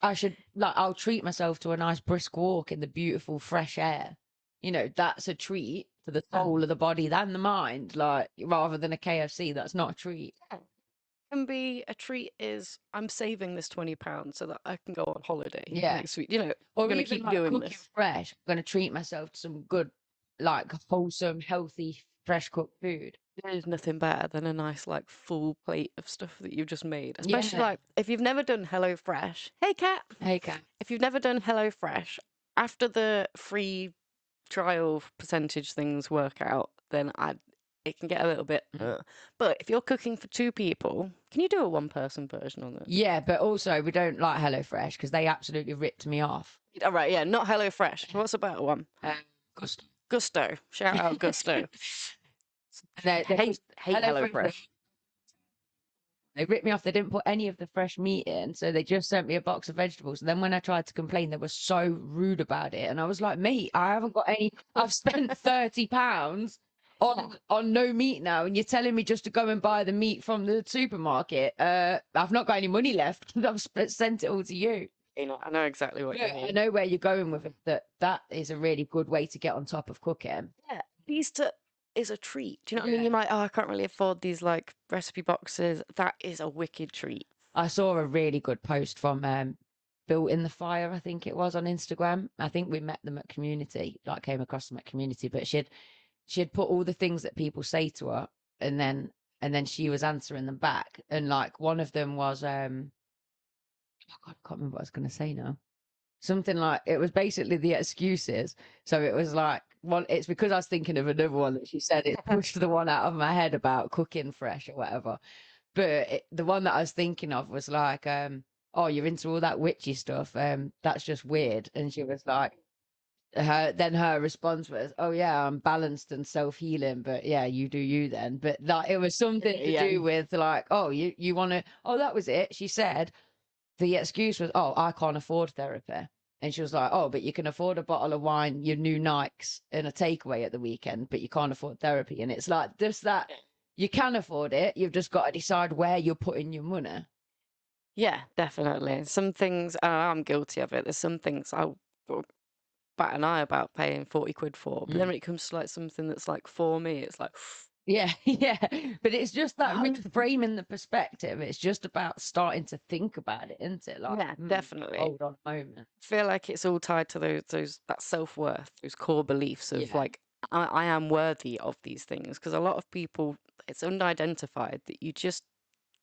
I should, like, I'll treat myself to a nice brisk walk in the beautiful fresh air. You know, that's a treat for the soul of the body and the mind, like, rather than a KFC. That's not a treat. can be a treat is I'm saving this £20 so that I can go on holiday Yeah. next week. You know, Or I'm gonna even keep like doing cooking this. fresh. I'm gonna treat myself to some good, like, wholesome, healthy, fresh cooked food. There's nothing better than a nice like full plate of stuff that you've just made. Especially Yeah. like if you've never done HelloFresh. Hey cat. Hey, Kat. If you've never done HelloFresh, after the free trial percentage things work out, then it can get a little bit. But if you're cooking for 2 people, can you do a 1-person version on it? Yeah, but also we don't like HelloFresh because they absolutely ripped me off. All right, yeah, not HelloFresh. What's a better one? Gusto. Gusto. Shout out Gusto. They hate HelloFresh. HelloFresh. They ripped me off. They didn't put any of the fresh meat in, so they just sent me a box of vegetables. And then when I tried to complain, they were so rude about it. And I was like, mate, I haven't got any. I've spent £30 on no meat now, and you're telling me just to go and buy the meat from the supermarket. I've not got any money left. I've sent it all to you. I know exactly what you mean. I know where you're going with it. That is a really good way to get on top of cooking. Yeah, Easter is a treat. Do you know what I mean? You might, I can't really afford these like recipe boxes. That is a wicked treat. I saw a really good post from Built in the Fire, I think it was, on Instagram. I think we met them at Community, like came across them at Community, but she'd put all the things that people say to her, and then she was answering them back. And like one of them was oh God, I can't remember what I was gonna say now. Something like, it was basically the excuses. So it was like, well, it's because I was thinking of another one that she said, it pushed the one out of my head about cooking fresh or whatever. But the one that I was thinking of was like, oh, you're into all that witchy stuff. That's just weird. And she was like, her response was, oh yeah, I'm balanced and self-healing, but yeah, you do you then. But like, it was something to do with like, oh, you want to, oh, that was it. She said, the excuse was, oh, I can't afford therapy. And she was like, oh, but you can afford a bottle of wine, your new Nikes, and a takeaway at the weekend, but you can't afford therapy. And it's like, just that you can afford it. You've just got to decide where you're putting your money. Yeah, definitely. Some things, I'm guilty of it. There's some things I'll bat an eye about paying 40 quid for. But then when it comes to like something that's like for me, it's like, yeah, yeah. But it's just that reframing the perspective. It's just about starting to think about it, isn't it? Like, yeah, definitely. Hold on a moment. I feel like it's all tied to that self-worth, those core beliefs of like, I am worthy of these things. Because a lot of people, it's unidentified that you just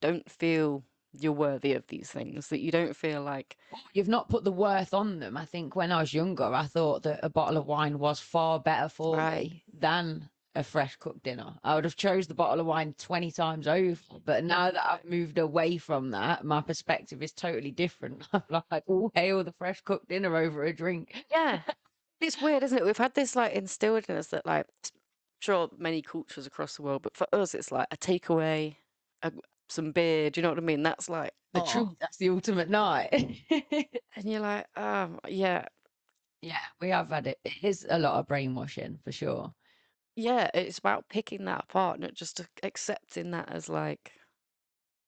don't feel you're worthy of these things, that you don't feel like you've not put the worth on them. I think when I was younger, I thought that a bottle of wine was far better for me than a fresh cooked dinner. I would have chose the bottle of wine 20 times over. But now that I've moved away from that, my perspective is totally different. I'm like, all hail the fresh cooked dinner over a drink. Yeah. It's weird, isn't it? We've had this like instilled in us that like, sure, many cultures across the world, but for us, it's like a takeaway, some beer. Do you know what I mean? That's like the truth. That's the ultimate night. And you're like, yeah. Yeah, we have had it. It is a lot of brainwashing for sure. Yeah, it's about picking that apart, not just accepting that as like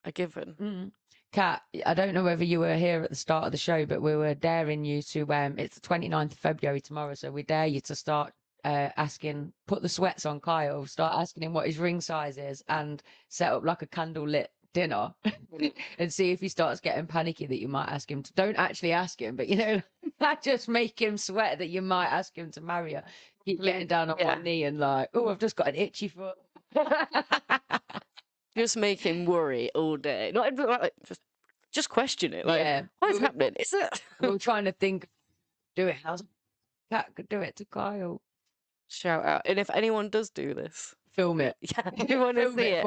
a given. Kat, I don't know whether you were here at the start of the show, but we were daring you to, it's the 29th of February tomorrow, so we dare you to start asking, put the sweats on Kyle, start asking him what his ring size is, and set up like a candlelit dinner and see if he starts getting panicky that you might ask him to, don't actually ask him, but you know, that just make him sweat that you might ask him to marry you. Keep getting down on one knee and like, oh, I've just got an itchy foot. Just make him worry all day. Not like, just question it. Like, what's happening? Is it? We were trying to think, do it. I was like, Kat could do it to Kyle. Shout out. And if anyone does do this, Film it. yeah, we want to Film see it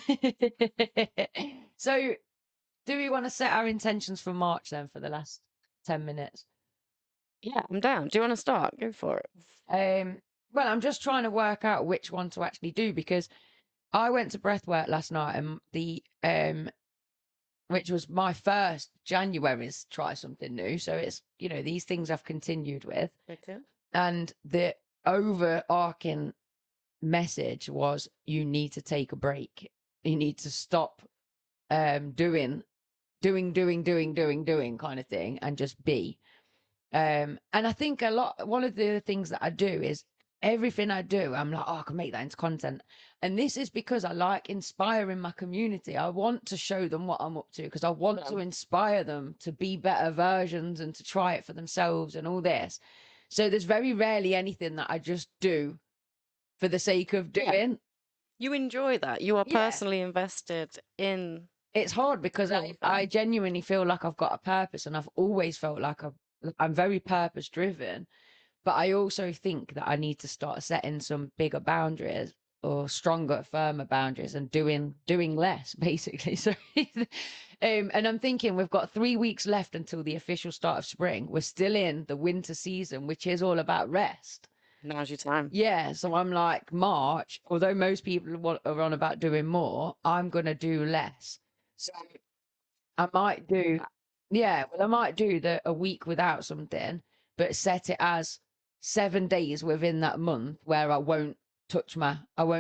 it. for So, do we want to set our intentions for March then for the last 10 minutes? Yeah, I'm down. Do you want to start? Go for it. Well, I'm just trying to work out which one to actually do, because I went to breathwork last night, and which was my first January's try something new. So it's, these things I've continued with. Okay. And the overarching message was, you need to take a break. You need to stop doing kind of thing, and just be. And I think one of the things that I do is, everything I do, I'm like, oh, I can make that into content. And this is because I like inspiring my community. I want to show them what I'm up to, because I want to inspire them to be better versions and to try it for themselves and all this. So there's very rarely anything that I just do for the sake of doing. You enjoy that. You are personally invested in. It's hard because I genuinely feel like I've got a purpose, and I've always felt like I'm very purpose driven. But I also think that I need to start setting some bigger boundaries, or stronger, firmer boundaries, and doing less, basically. So, and I'm thinking we've got 3 weeks left until the official start of spring. We're still in the winter season, which is all about rest. Now's your time. Yeah. So I'm like, March, although most people are on about doing more, I'm going to do less. So I might do, I might do a week without something, but set it as 7 days within that month where I won't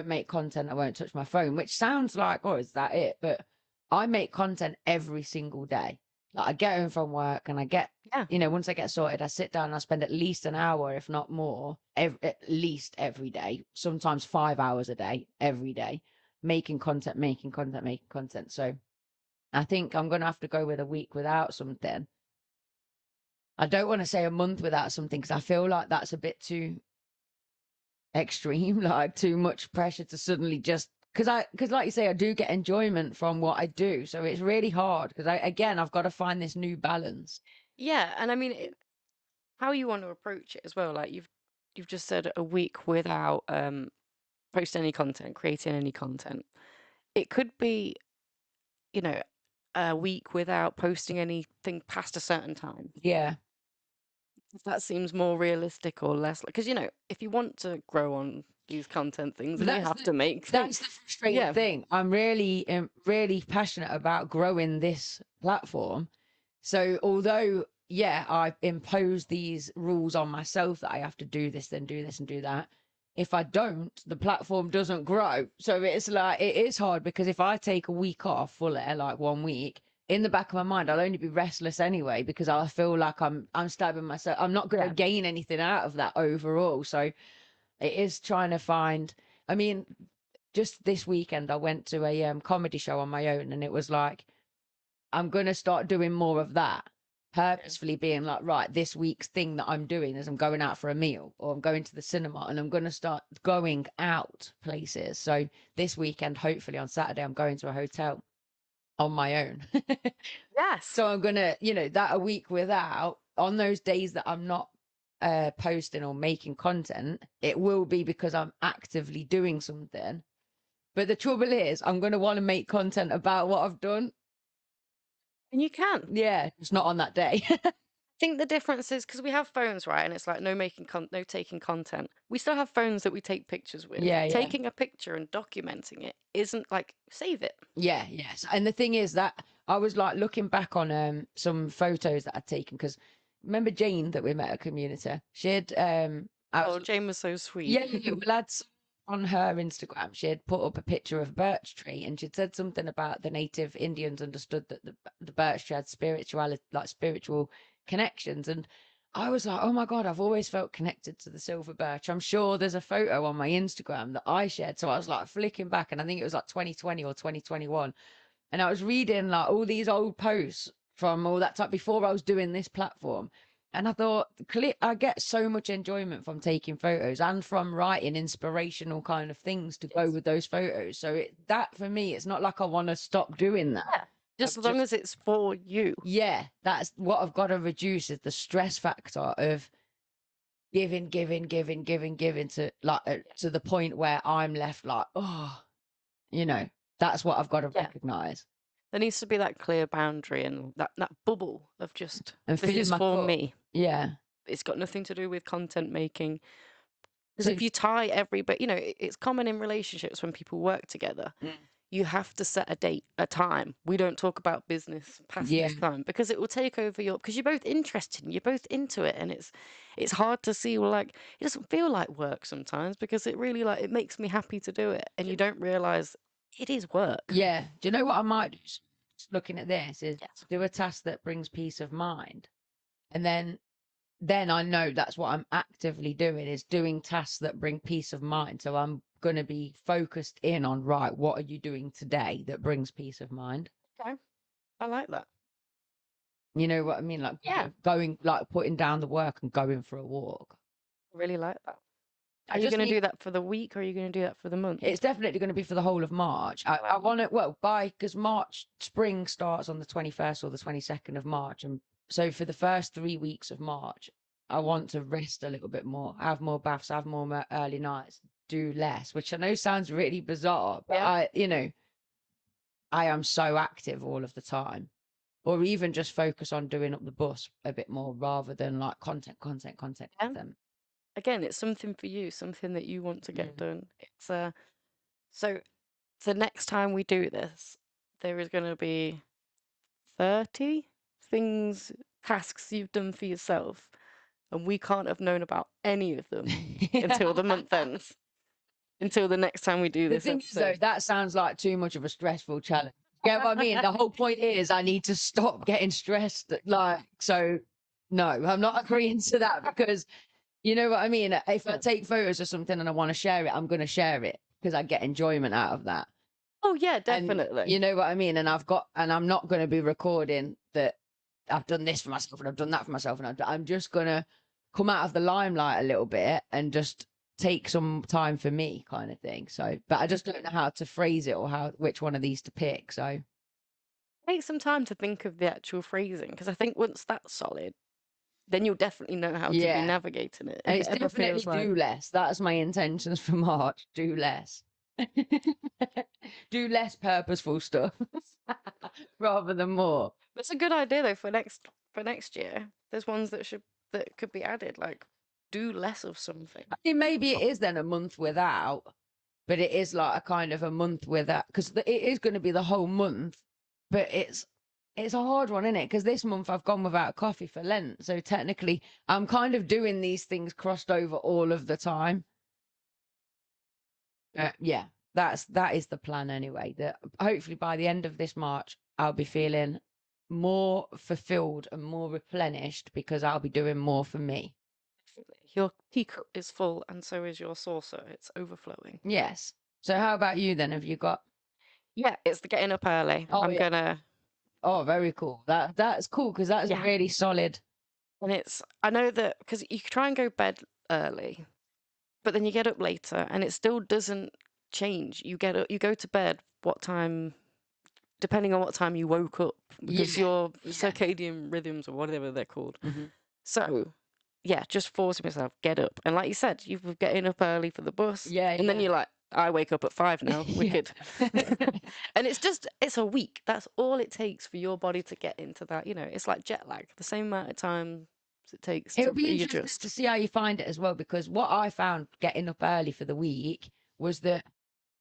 make content, I won't touch my phone, which sounds like, oh, is that it? But I make content every single day. Like, I get home from work and I get, once I get sorted, I sit down and I spend at least an hour, if not more, at least every day, sometimes 5 hours a day, every day, making content. So I think I'm going to have to go with a week without something. I don't want to say a month without something, because I feel like that's a bit too extreme, like too much pressure to suddenly just, because like you say, I do get enjoyment from what I do. So it's really hard, because I've got to find this new balance. Yeah. And I mean, how you want to approach it as well. Like you've just said, a week without posting any content, creating any content. It could be, a week without posting anything past a certain time. Yeah. If that seems more realistic or less, because if you want to grow on these content things, then you have to make things. That's the frustrating thing. I'm really passionate about growing this platform. So although I impose these rules on myself that I have to do this, then do this and do that, if I don't, the platform doesn't grow. So it's like, it is hard, because if I take a week off fully, like 1 week, in the back of my mind, I'll only be restless anyway, because I feel like I'm stabbing myself. I'm not going to gain anything out of that overall. So it is trying to find, I mean, just this weekend, I went to a comedy show on my own, and it was like, I'm going to start doing more of that. Purposefully being like, right, this week's thing that I'm doing is I'm going out for a meal, or I'm going to the cinema, and I'm going to start going out places. So this weekend, hopefully on Saturday, I'm going to a hotel on my own. Yes. So I'm going to, that a week without, on those days that I'm not posting or making content, it will be because I'm actively doing something. But the trouble is, I'm going to want to make content about what I've done. And you can. Yeah, it's not on that day. I think the difference is, because we have phones, right? And it's like, no taking content. We still have phones that we take pictures with. Yeah. Taking a picture and documenting it isn't like, save it. Yeah, yes. And the thing is that I was like looking back on some photos that I'd taken, because remember Jane that we met at Community? She had Jane was so sweet. Yeah, well, lads, on her Instagram, she had put up a picture of a birch tree, and she'd said something about the native Indians understood that the birch tree had spiritual connections. And I was like, oh my God, I've always felt connected to the silver birch. I'm sure there's a photo on my Instagram that I shared. So I was like flicking back, and I think it was like 2020 or 2021. And I was reading like all these old posts from all that time before I was doing this platform. And I thought, I get so much enjoyment from taking photos and from writing inspirational kind of things to go with those photos. So that for me, it's not like I want to stop doing that. Yeah. Just as long as it's for you. Yeah, that's what I've got to reduce, is the stress factor of giving to like to the point where I'm left like, oh, you know, that's what I've got to Yeah. recognize. There needs to be that clear boundary and that bubble of just, And this filling is my for cup. me. Yeah. It's got nothing to do with content making. Because So if you tie but you know, it's common in relationships when people work together. You have to set a date, a time. We don't talk about business past this time because it will take over because you're both interested and you're both into it, and it's hard to see, well, like, it doesn't feel like work sometimes because it really, like, it makes me happy to do it, and you don't realize it is work. yeah. Do you know what I might do? Just looking at this is Yes. do a task that brings peace of mind. And then I know that's what I'm actively doing, is doing tasks that bring peace of mind. So I'm going to be focused in on, right, what are you doing today that brings peace of mind? Okay. I like that. You know what I mean? Like, Yeah. going, like putting down the work and going for a walk. I really like that. I Are you just going to need, do that for the week, or are you going to do that for the month? it's definitely going to be for the whole of March. I want it, well, because spring starts on the 21st or the 22nd of March. And so for the first 3 weeks of March, I want to rest a little bit more, have more baths, have more early nights, do less, which I know sounds really bizarre, but Yeah. I am so active all of the time. Or even just focus on doing up the bus a bit more rather than like content. Yeah. Again, it's something for you, something that you want to get done. It's so next time we do this, there is going to be 30 tasks you've done for yourself, and we can't have known about any of them until the month ends, until the next time we do The this thing is, though, episode. that sounds like too much of a stressful challenge. Get what I mean? The whole point is I need to stop getting stressed. Like, so no, I'm not agreeing to that, because you know what I mean? If I take photos of something and I want to share it, I'm going to share it because I get enjoyment out of that. Oh yeah, And definitely. you know what I mean? And I'm not going to be recording that I've done this for myself and I've done that for myself. And I'm just going to come out of the limelight a little bit and just take some time for me, kind of thing. So, but I just don't know how to phrase it or which one of these to pick. So Take some time to think of the actual phrasing, because I think once that's solid, then you'll definitely know how to be navigating it. And If it's it ever definitely feels like, do less. That's my intentions for March. Do less. Do less purposeful stuff rather than more. that's a good idea though for next year. There's ones that could be added, like do less of something. I mean, maybe it is then a month without, but it is like a kind of a month without, because it is going to be the whole month, but it's a hard one, isn't it? Because this month I've gone without coffee for Lent, so technically I'm kind of doing these things crossed over all of the time. Yeah, that is the plan anyway. That hopefully by the end of this March I'll be feeling more fulfilled and more replenished because I'll be doing more for me. Your teacup is full, and so is your saucer. It's overflowing. Yes. So how about you then? Have you got? Yeah, it's the getting up early. Oh, I'm yeah. gonna. Oh, very cool. That's cool because that's really solid. And I know that because you try and go bed early, but then you get up later, and it still doesn't change. You go to bed what time, depending on what time you woke up, because your circadian rhythms or whatever they're called. So, yeah, just forcing myself, get up. And like you said, you were getting up early for the bus. And then you're like, I wake up at 5 now. Wicked. And it's a week. That's all it takes for your body to get into that. You know, it's like jet lag, the same amount of time it takes It'll to be interesting readjust. to see how you find it as well, because what I found getting up early for the week was that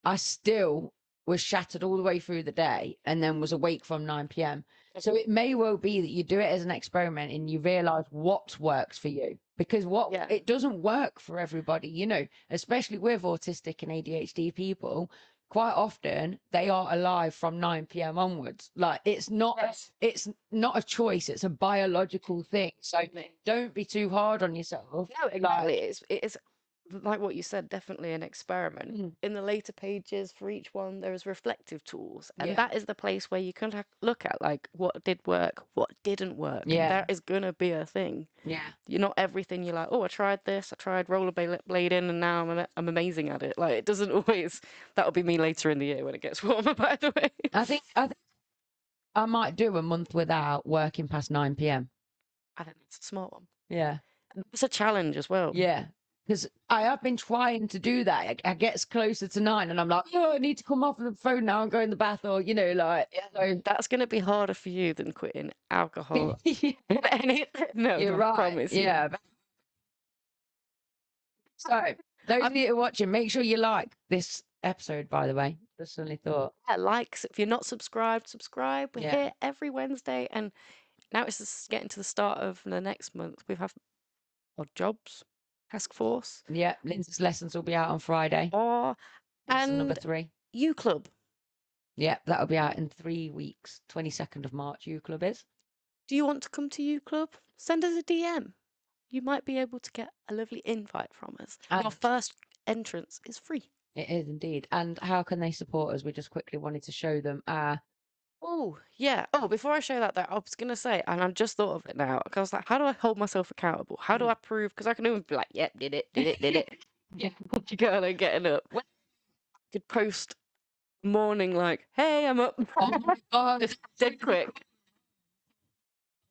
I still was shattered all the way through the day and then was awake from 9 p.m. So it may well be that you do it as an experiment and you realize what works for you, because it doesn't work for everybody, you know, especially with autistic and ADHD people. Quite often they are alive from 9 p.m. onwards. Like it's not a choice, it's a biological thing. So don't be too hard on yourself. No, exactly. It's like what you said, definitely an experiment. In the later pages for each one, there is reflective tools, and that is the place where you can look at like what did work, what didn't work. That is gonna be a thing. You're not everything. You're like, oh, I tried this, I tried rollerblading, and now I'm amazing at it. Like it doesn't always. That'll be me later in the year when it gets warmer. By the way, I think I might do a month without working past 9 p.m. I think it's a smart one. Yeah. It's a challenge as well. Yeah. Because I have been trying to do that. I gets closer to 9 and I'm like, oh, I need to come off the phone now and go in the bath, or, you know, like, so That's going to be harder for you than quitting alcohol. yeah, No, you're I right. promise you. Yeah. So, those of you who are watching, make sure you like this episode, by the way. Just suddenly thought. Yeah, likes. If you're not subscribed, subscribe. We're Yeah. here every Wednesday, and now it's just getting to the start of the next month. We have Odd Jobs, Task Force, Yeah. Lindzi's lessons will be out on Friday. or Lesson number and 3. U Club. Yeah, that'll be out in 3 weeks. 22nd of March, U Club is. Do you want to come to U Club? Send us a DM. You might be able to get a lovely invite from us. Your And first entrance is free. it is indeed. And how can they support us? We just quickly wanted to show them our. Oh, yeah. Oh, before I show that, though, I was going to say, and I've just thought of it now, because I was like, how do I hold myself accountable? How do I prove? Because I can always be like, yep, did it. Yeah. You go and getting up. I could post morning like, hey, I'm up. Oh my God. Just dead quick.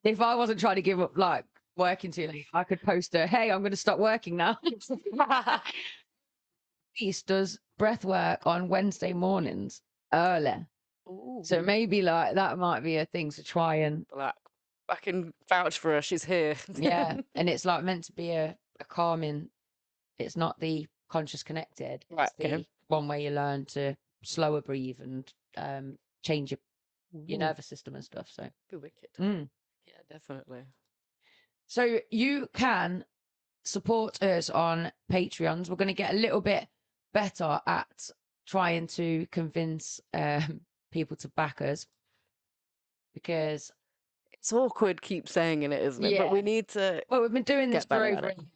If I wasn't trying to give up, like, working too late, I could post a, hey, I'm going to stop working now. East does breath work on Wednesday mornings early. Ooh. So maybe like that might be a thing to try and Black. I can vouch for her. She's here. yeah. And it's like meant to be a calming, it's not the conscious connected. Right, It's the okay. one where you learn to slower breathe and change your Ooh, nervous system and stuff. So be wicked. mm. Yeah, definitely. So you can support us on Patreons. We're going to get a little bit better at trying to convince people to back us, because It's awkward keep saying it, isn't it? But we yeah, need to well, we've been doing this get for better at over a it. year,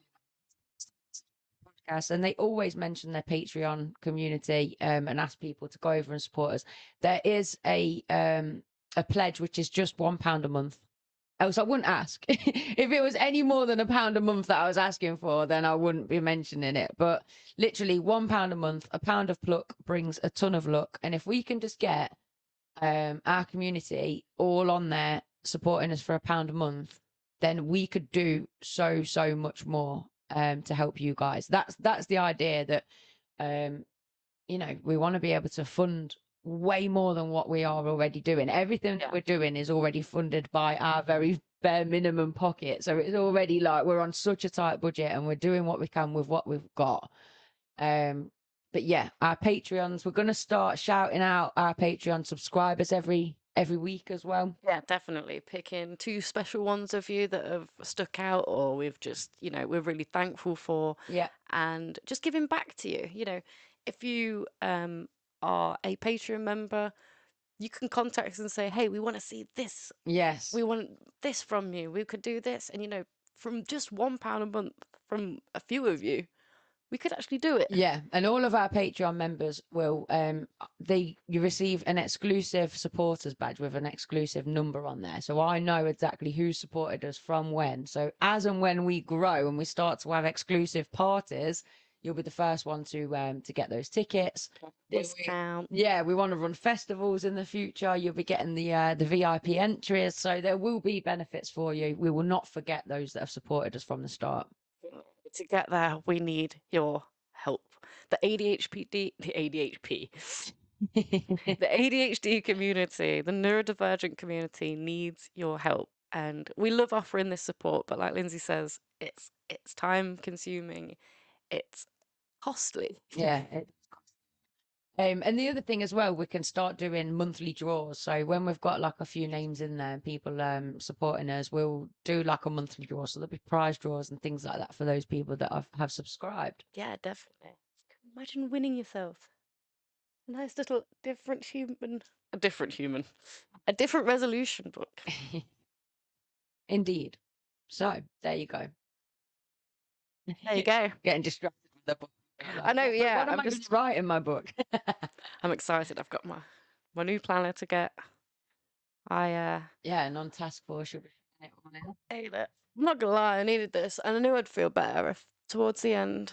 podcast, and they always mention their Patreon community and ask people to go over and support us. There is a pledge which is just £1 a month. Else I wouldn't ask. If it was any more than £1 a month that I was asking for, then I wouldn't be mentioning it. But literally £1 a month, a pound of pluck brings a ton of luck. And if we can just get our community all on there supporting us for £1 a month, then we could do so much more to help you guys. That's the idea, that you know, we want to be able to fund way more than what we are already doing. Everything that we're doing is already funded by our very bare minimum pocket. So it's already like we're on such a tight budget and we're doing what we can with what we've got. But yeah, our Patreons, we're going to start shouting out our Patreon subscribers every week as well. Yeah, definitely. Picking 2 special ones of you that have stuck out, or we've just, you know, we're really thankful for. Yeah. And just giving back to you. You know, if you are a Patreon member, you can contact us and say, hey, we want to see this. Yes. We want this from you. We could do this. And, you know, from just £1 a month from a few of you, we could actually do it. Yeah, and all of our Patreon members will you receive an exclusive supporters badge with an exclusive number on there. So I know exactly who supported us from when. So as and when we grow and we start to have exclusive parties, you'll be the first one to get those tickets. Discount. Yeah, we want to run festivals in the future. You'll be getting the VIP entries. So there will be benefits for you. We will not forget those that have supported us from the start. To get there, we need your help. The ADHD, the ADHD community, the neurodivergent community needs your help. And we love offering this support, but like Lindzi says, it's time consuming, it's costly. Yeah. And the other thing as well, we can start doing monthly draws. So when we've got like a few names in there and people supporting us, we'll do like a monthly draw. So there'll be prize draws and things like that for those people that have subscribed. Yeah, definitely. Imagine winning yourself a nice little a different resolution book. Indeed. So there you go. There you go. Getting distracted with the book. I know, yeah. What am I just writing in my book? I'm excited. I've got my new planner to get. Yeah, and on task force you'll be I'm not gonna lie, I needed this, and I knew I'd feel better if towards the end.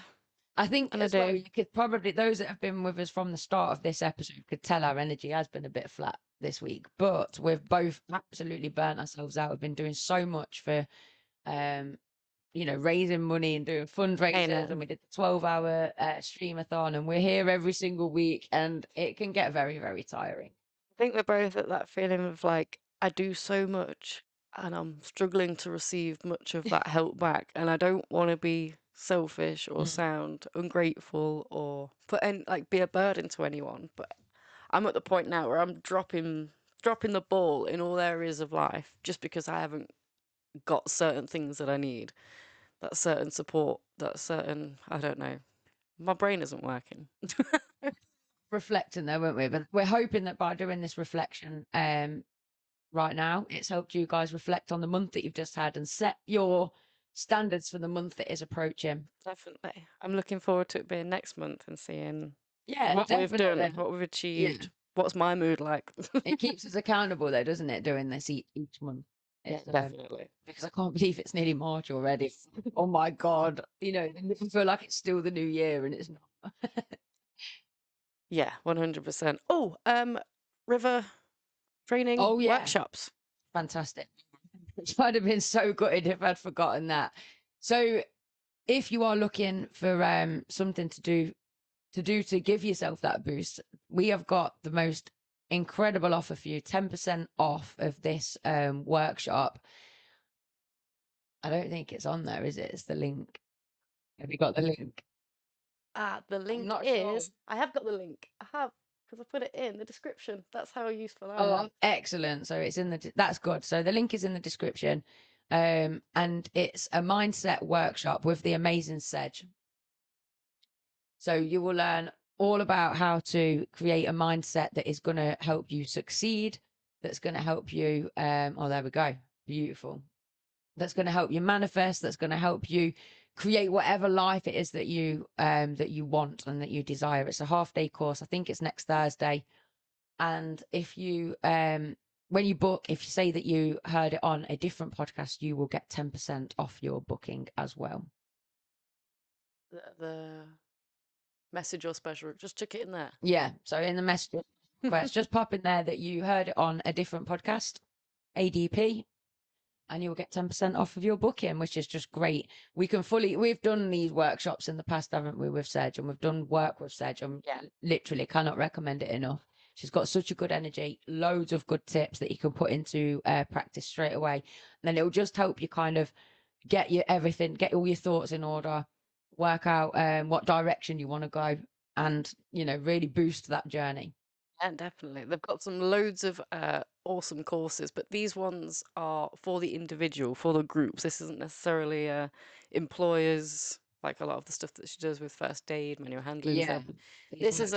I think And I as well, do. you could probably, those that have been with us from the start of this episode could tell our energy has been a bit flat this week, but we've both absolutely burnt ourselves out. We've been doing so much for you know, raising money and doing fundraisers, and we did the 12-hour streamathon, and we're here every single week, and it can get very, very tiring. I think we're both at that feeling of like, I do so much and I'm struggling to receive much of that help back. And I don't want to be selfish or sound ungrateful or be a burden to anyone. But I'm at the point now where I'm dropping the ball in all areas of life just because I haven't got certain things that I need, that certain support, that certain, I don't know. My brain isn't working. Reflecting though, weren't we? But we're hoping that by doing this reflection right now, it's helped you guys reflect on the month that you've just had and set your standards for the month that is approaching. Definitely. I'm looking forward to it being next month and seeing Yeah, we've done, what we've achieved. What's my mood like? It keeps us accountable though, doesn't it, doing this each month? Definitely. Because I can't believe it's nearly March already. Oh my God. You know, I feel like it's still the new year and it's not. Yeah, 100%. Oh, river training workshops. Fantastic. I'd have been so gutted if I'd forgotten that. So if you are looking for something to do to give yourself that boost, we have got the most incredible offer for you, 10% off of this workshop. I don't think it's on there, is it? It's the link. Have you got the link? The link is, sure. I have got the link. I have, because I put it in the description. That's how useful I am. Excellent. So it's in that's good. So the link is in the description. And it's a mindset workshop with the amazing Sedge. So you will learn all about how to create a mindset that is going to help you succeed, that's going to help you oh, there we go. Beautiful. That's going to help you manifest, that's going to help you create whatever life it is that you want and that you desire. It's a half-day course. I think it's next Thursday. And if you when you book, if you say that you heard it on a different podcast, you will get 10% off your booking as well. The message or special, just check it in there. Yeah, so in the message request, just pop in there that you heard it on a different podcast, ADP, and you'll get 10% off of your booking, which is just great. We've done these workshops in the past, haven't we, with Sedge, and we've done work with Sedge, and literally cannot recommend it enough. She's got such a good energy, loads of good tips that you can put into practice straight away. And then it'll just help you kind of get all your thoughts in order, work out what direction you want to go, and, you know, really boost that journey. Yeah, definitely. They've got some loads of awesome courses, but these ones are for the individual, for the groups. This isn't necessarily employers, like a lot of the stuff that she does with first aid, manual handling. Yeah. This is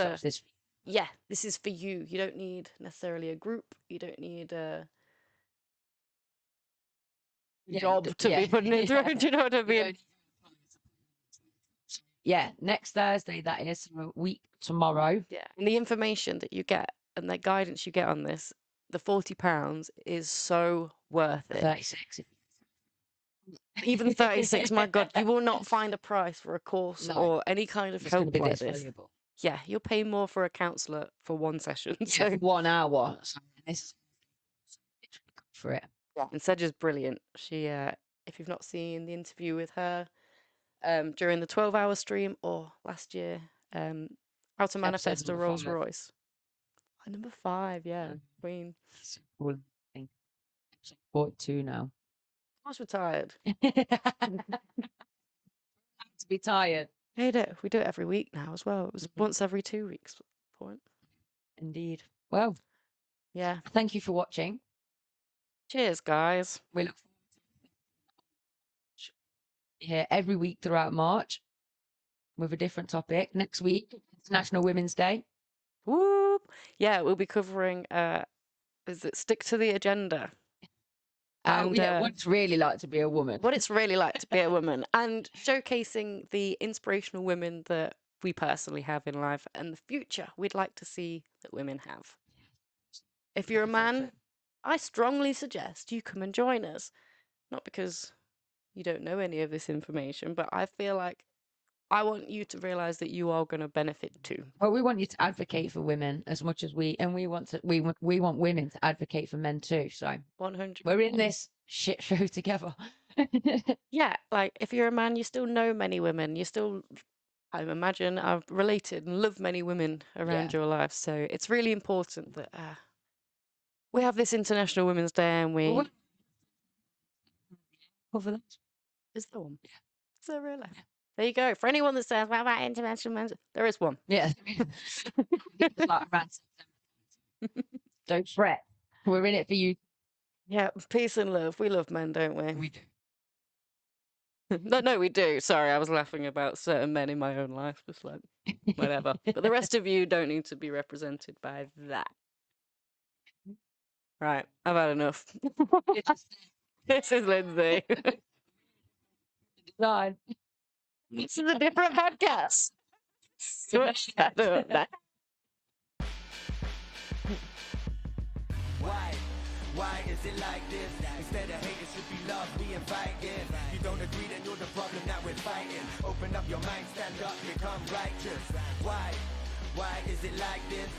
this is for you. You don't need necessarily a group. You don't need a job to be putting it through. Do you know what I mean? Yeah, next Thursday, that is, a week tomorrow. Yeah, and the information that you get and the guidance you get on this, the £40 is so worth it. 36. Even 36, my God, you will not find a price for a course or any kind of help like this. Valuable. Yeah, you'll pay more for a counsellor for one session. Yeah, so 1 hour. So this for it. Yeah, and Sedge is brilliant. She, if you've not seen the interview with her, during the 12-hour stream or last year, how to manifest a Rolls Royce. Number 5, yeah, Queen. Cool. 42 now. I was retired. To be tired. We do it every week now as well. It was once every 2 weeks at the point. Indeed. Well, yeah. Thank you for watching. Cheers, guys. We look forward to here every week throughout March with a different topic. Next week, International Women's Day. Whoop. Yeah, we'll be covering is it stick to the agenda? And what it's really like to be a woman. What it's really like to be a woman, and showcasing the inspirational women that we personally have in life and the future we'd like to see that women have. If you're a man, I strongly suggest you come and join us. Not because you don't know any of this information, but I feel like I want you to realize that you are going to benefit too. Well, we want you to advocate for women as much as we want women to advocate for men too. So 100. We're in this shit show together. Yeah, like if you're a man, you still know many women. You still, I imagine, are related and love many women around your life. So it's really important that we have this International Women's Day and we Well, cover that. Is there one? Is there really? There you go. For anyone that says, "What about International Women's?" There is one. yeah. It's like around don't fret. We're in it for you. Yeah, peace and love. We love men, don't we? We do. No, we do. Sorry, I was laughing about certain men in my own life, just like whatever. But the rest of you don't need to be represented by that. Right, I've had enough. This is Lindsay. Design. This is a different podcast. Switch that up. Why is it like this? Instead of hate, it should be love, we inviting. You don't agree, then you're the problem, now we're fighting. Open up your mind, stand up, become righteous. Why is it like this?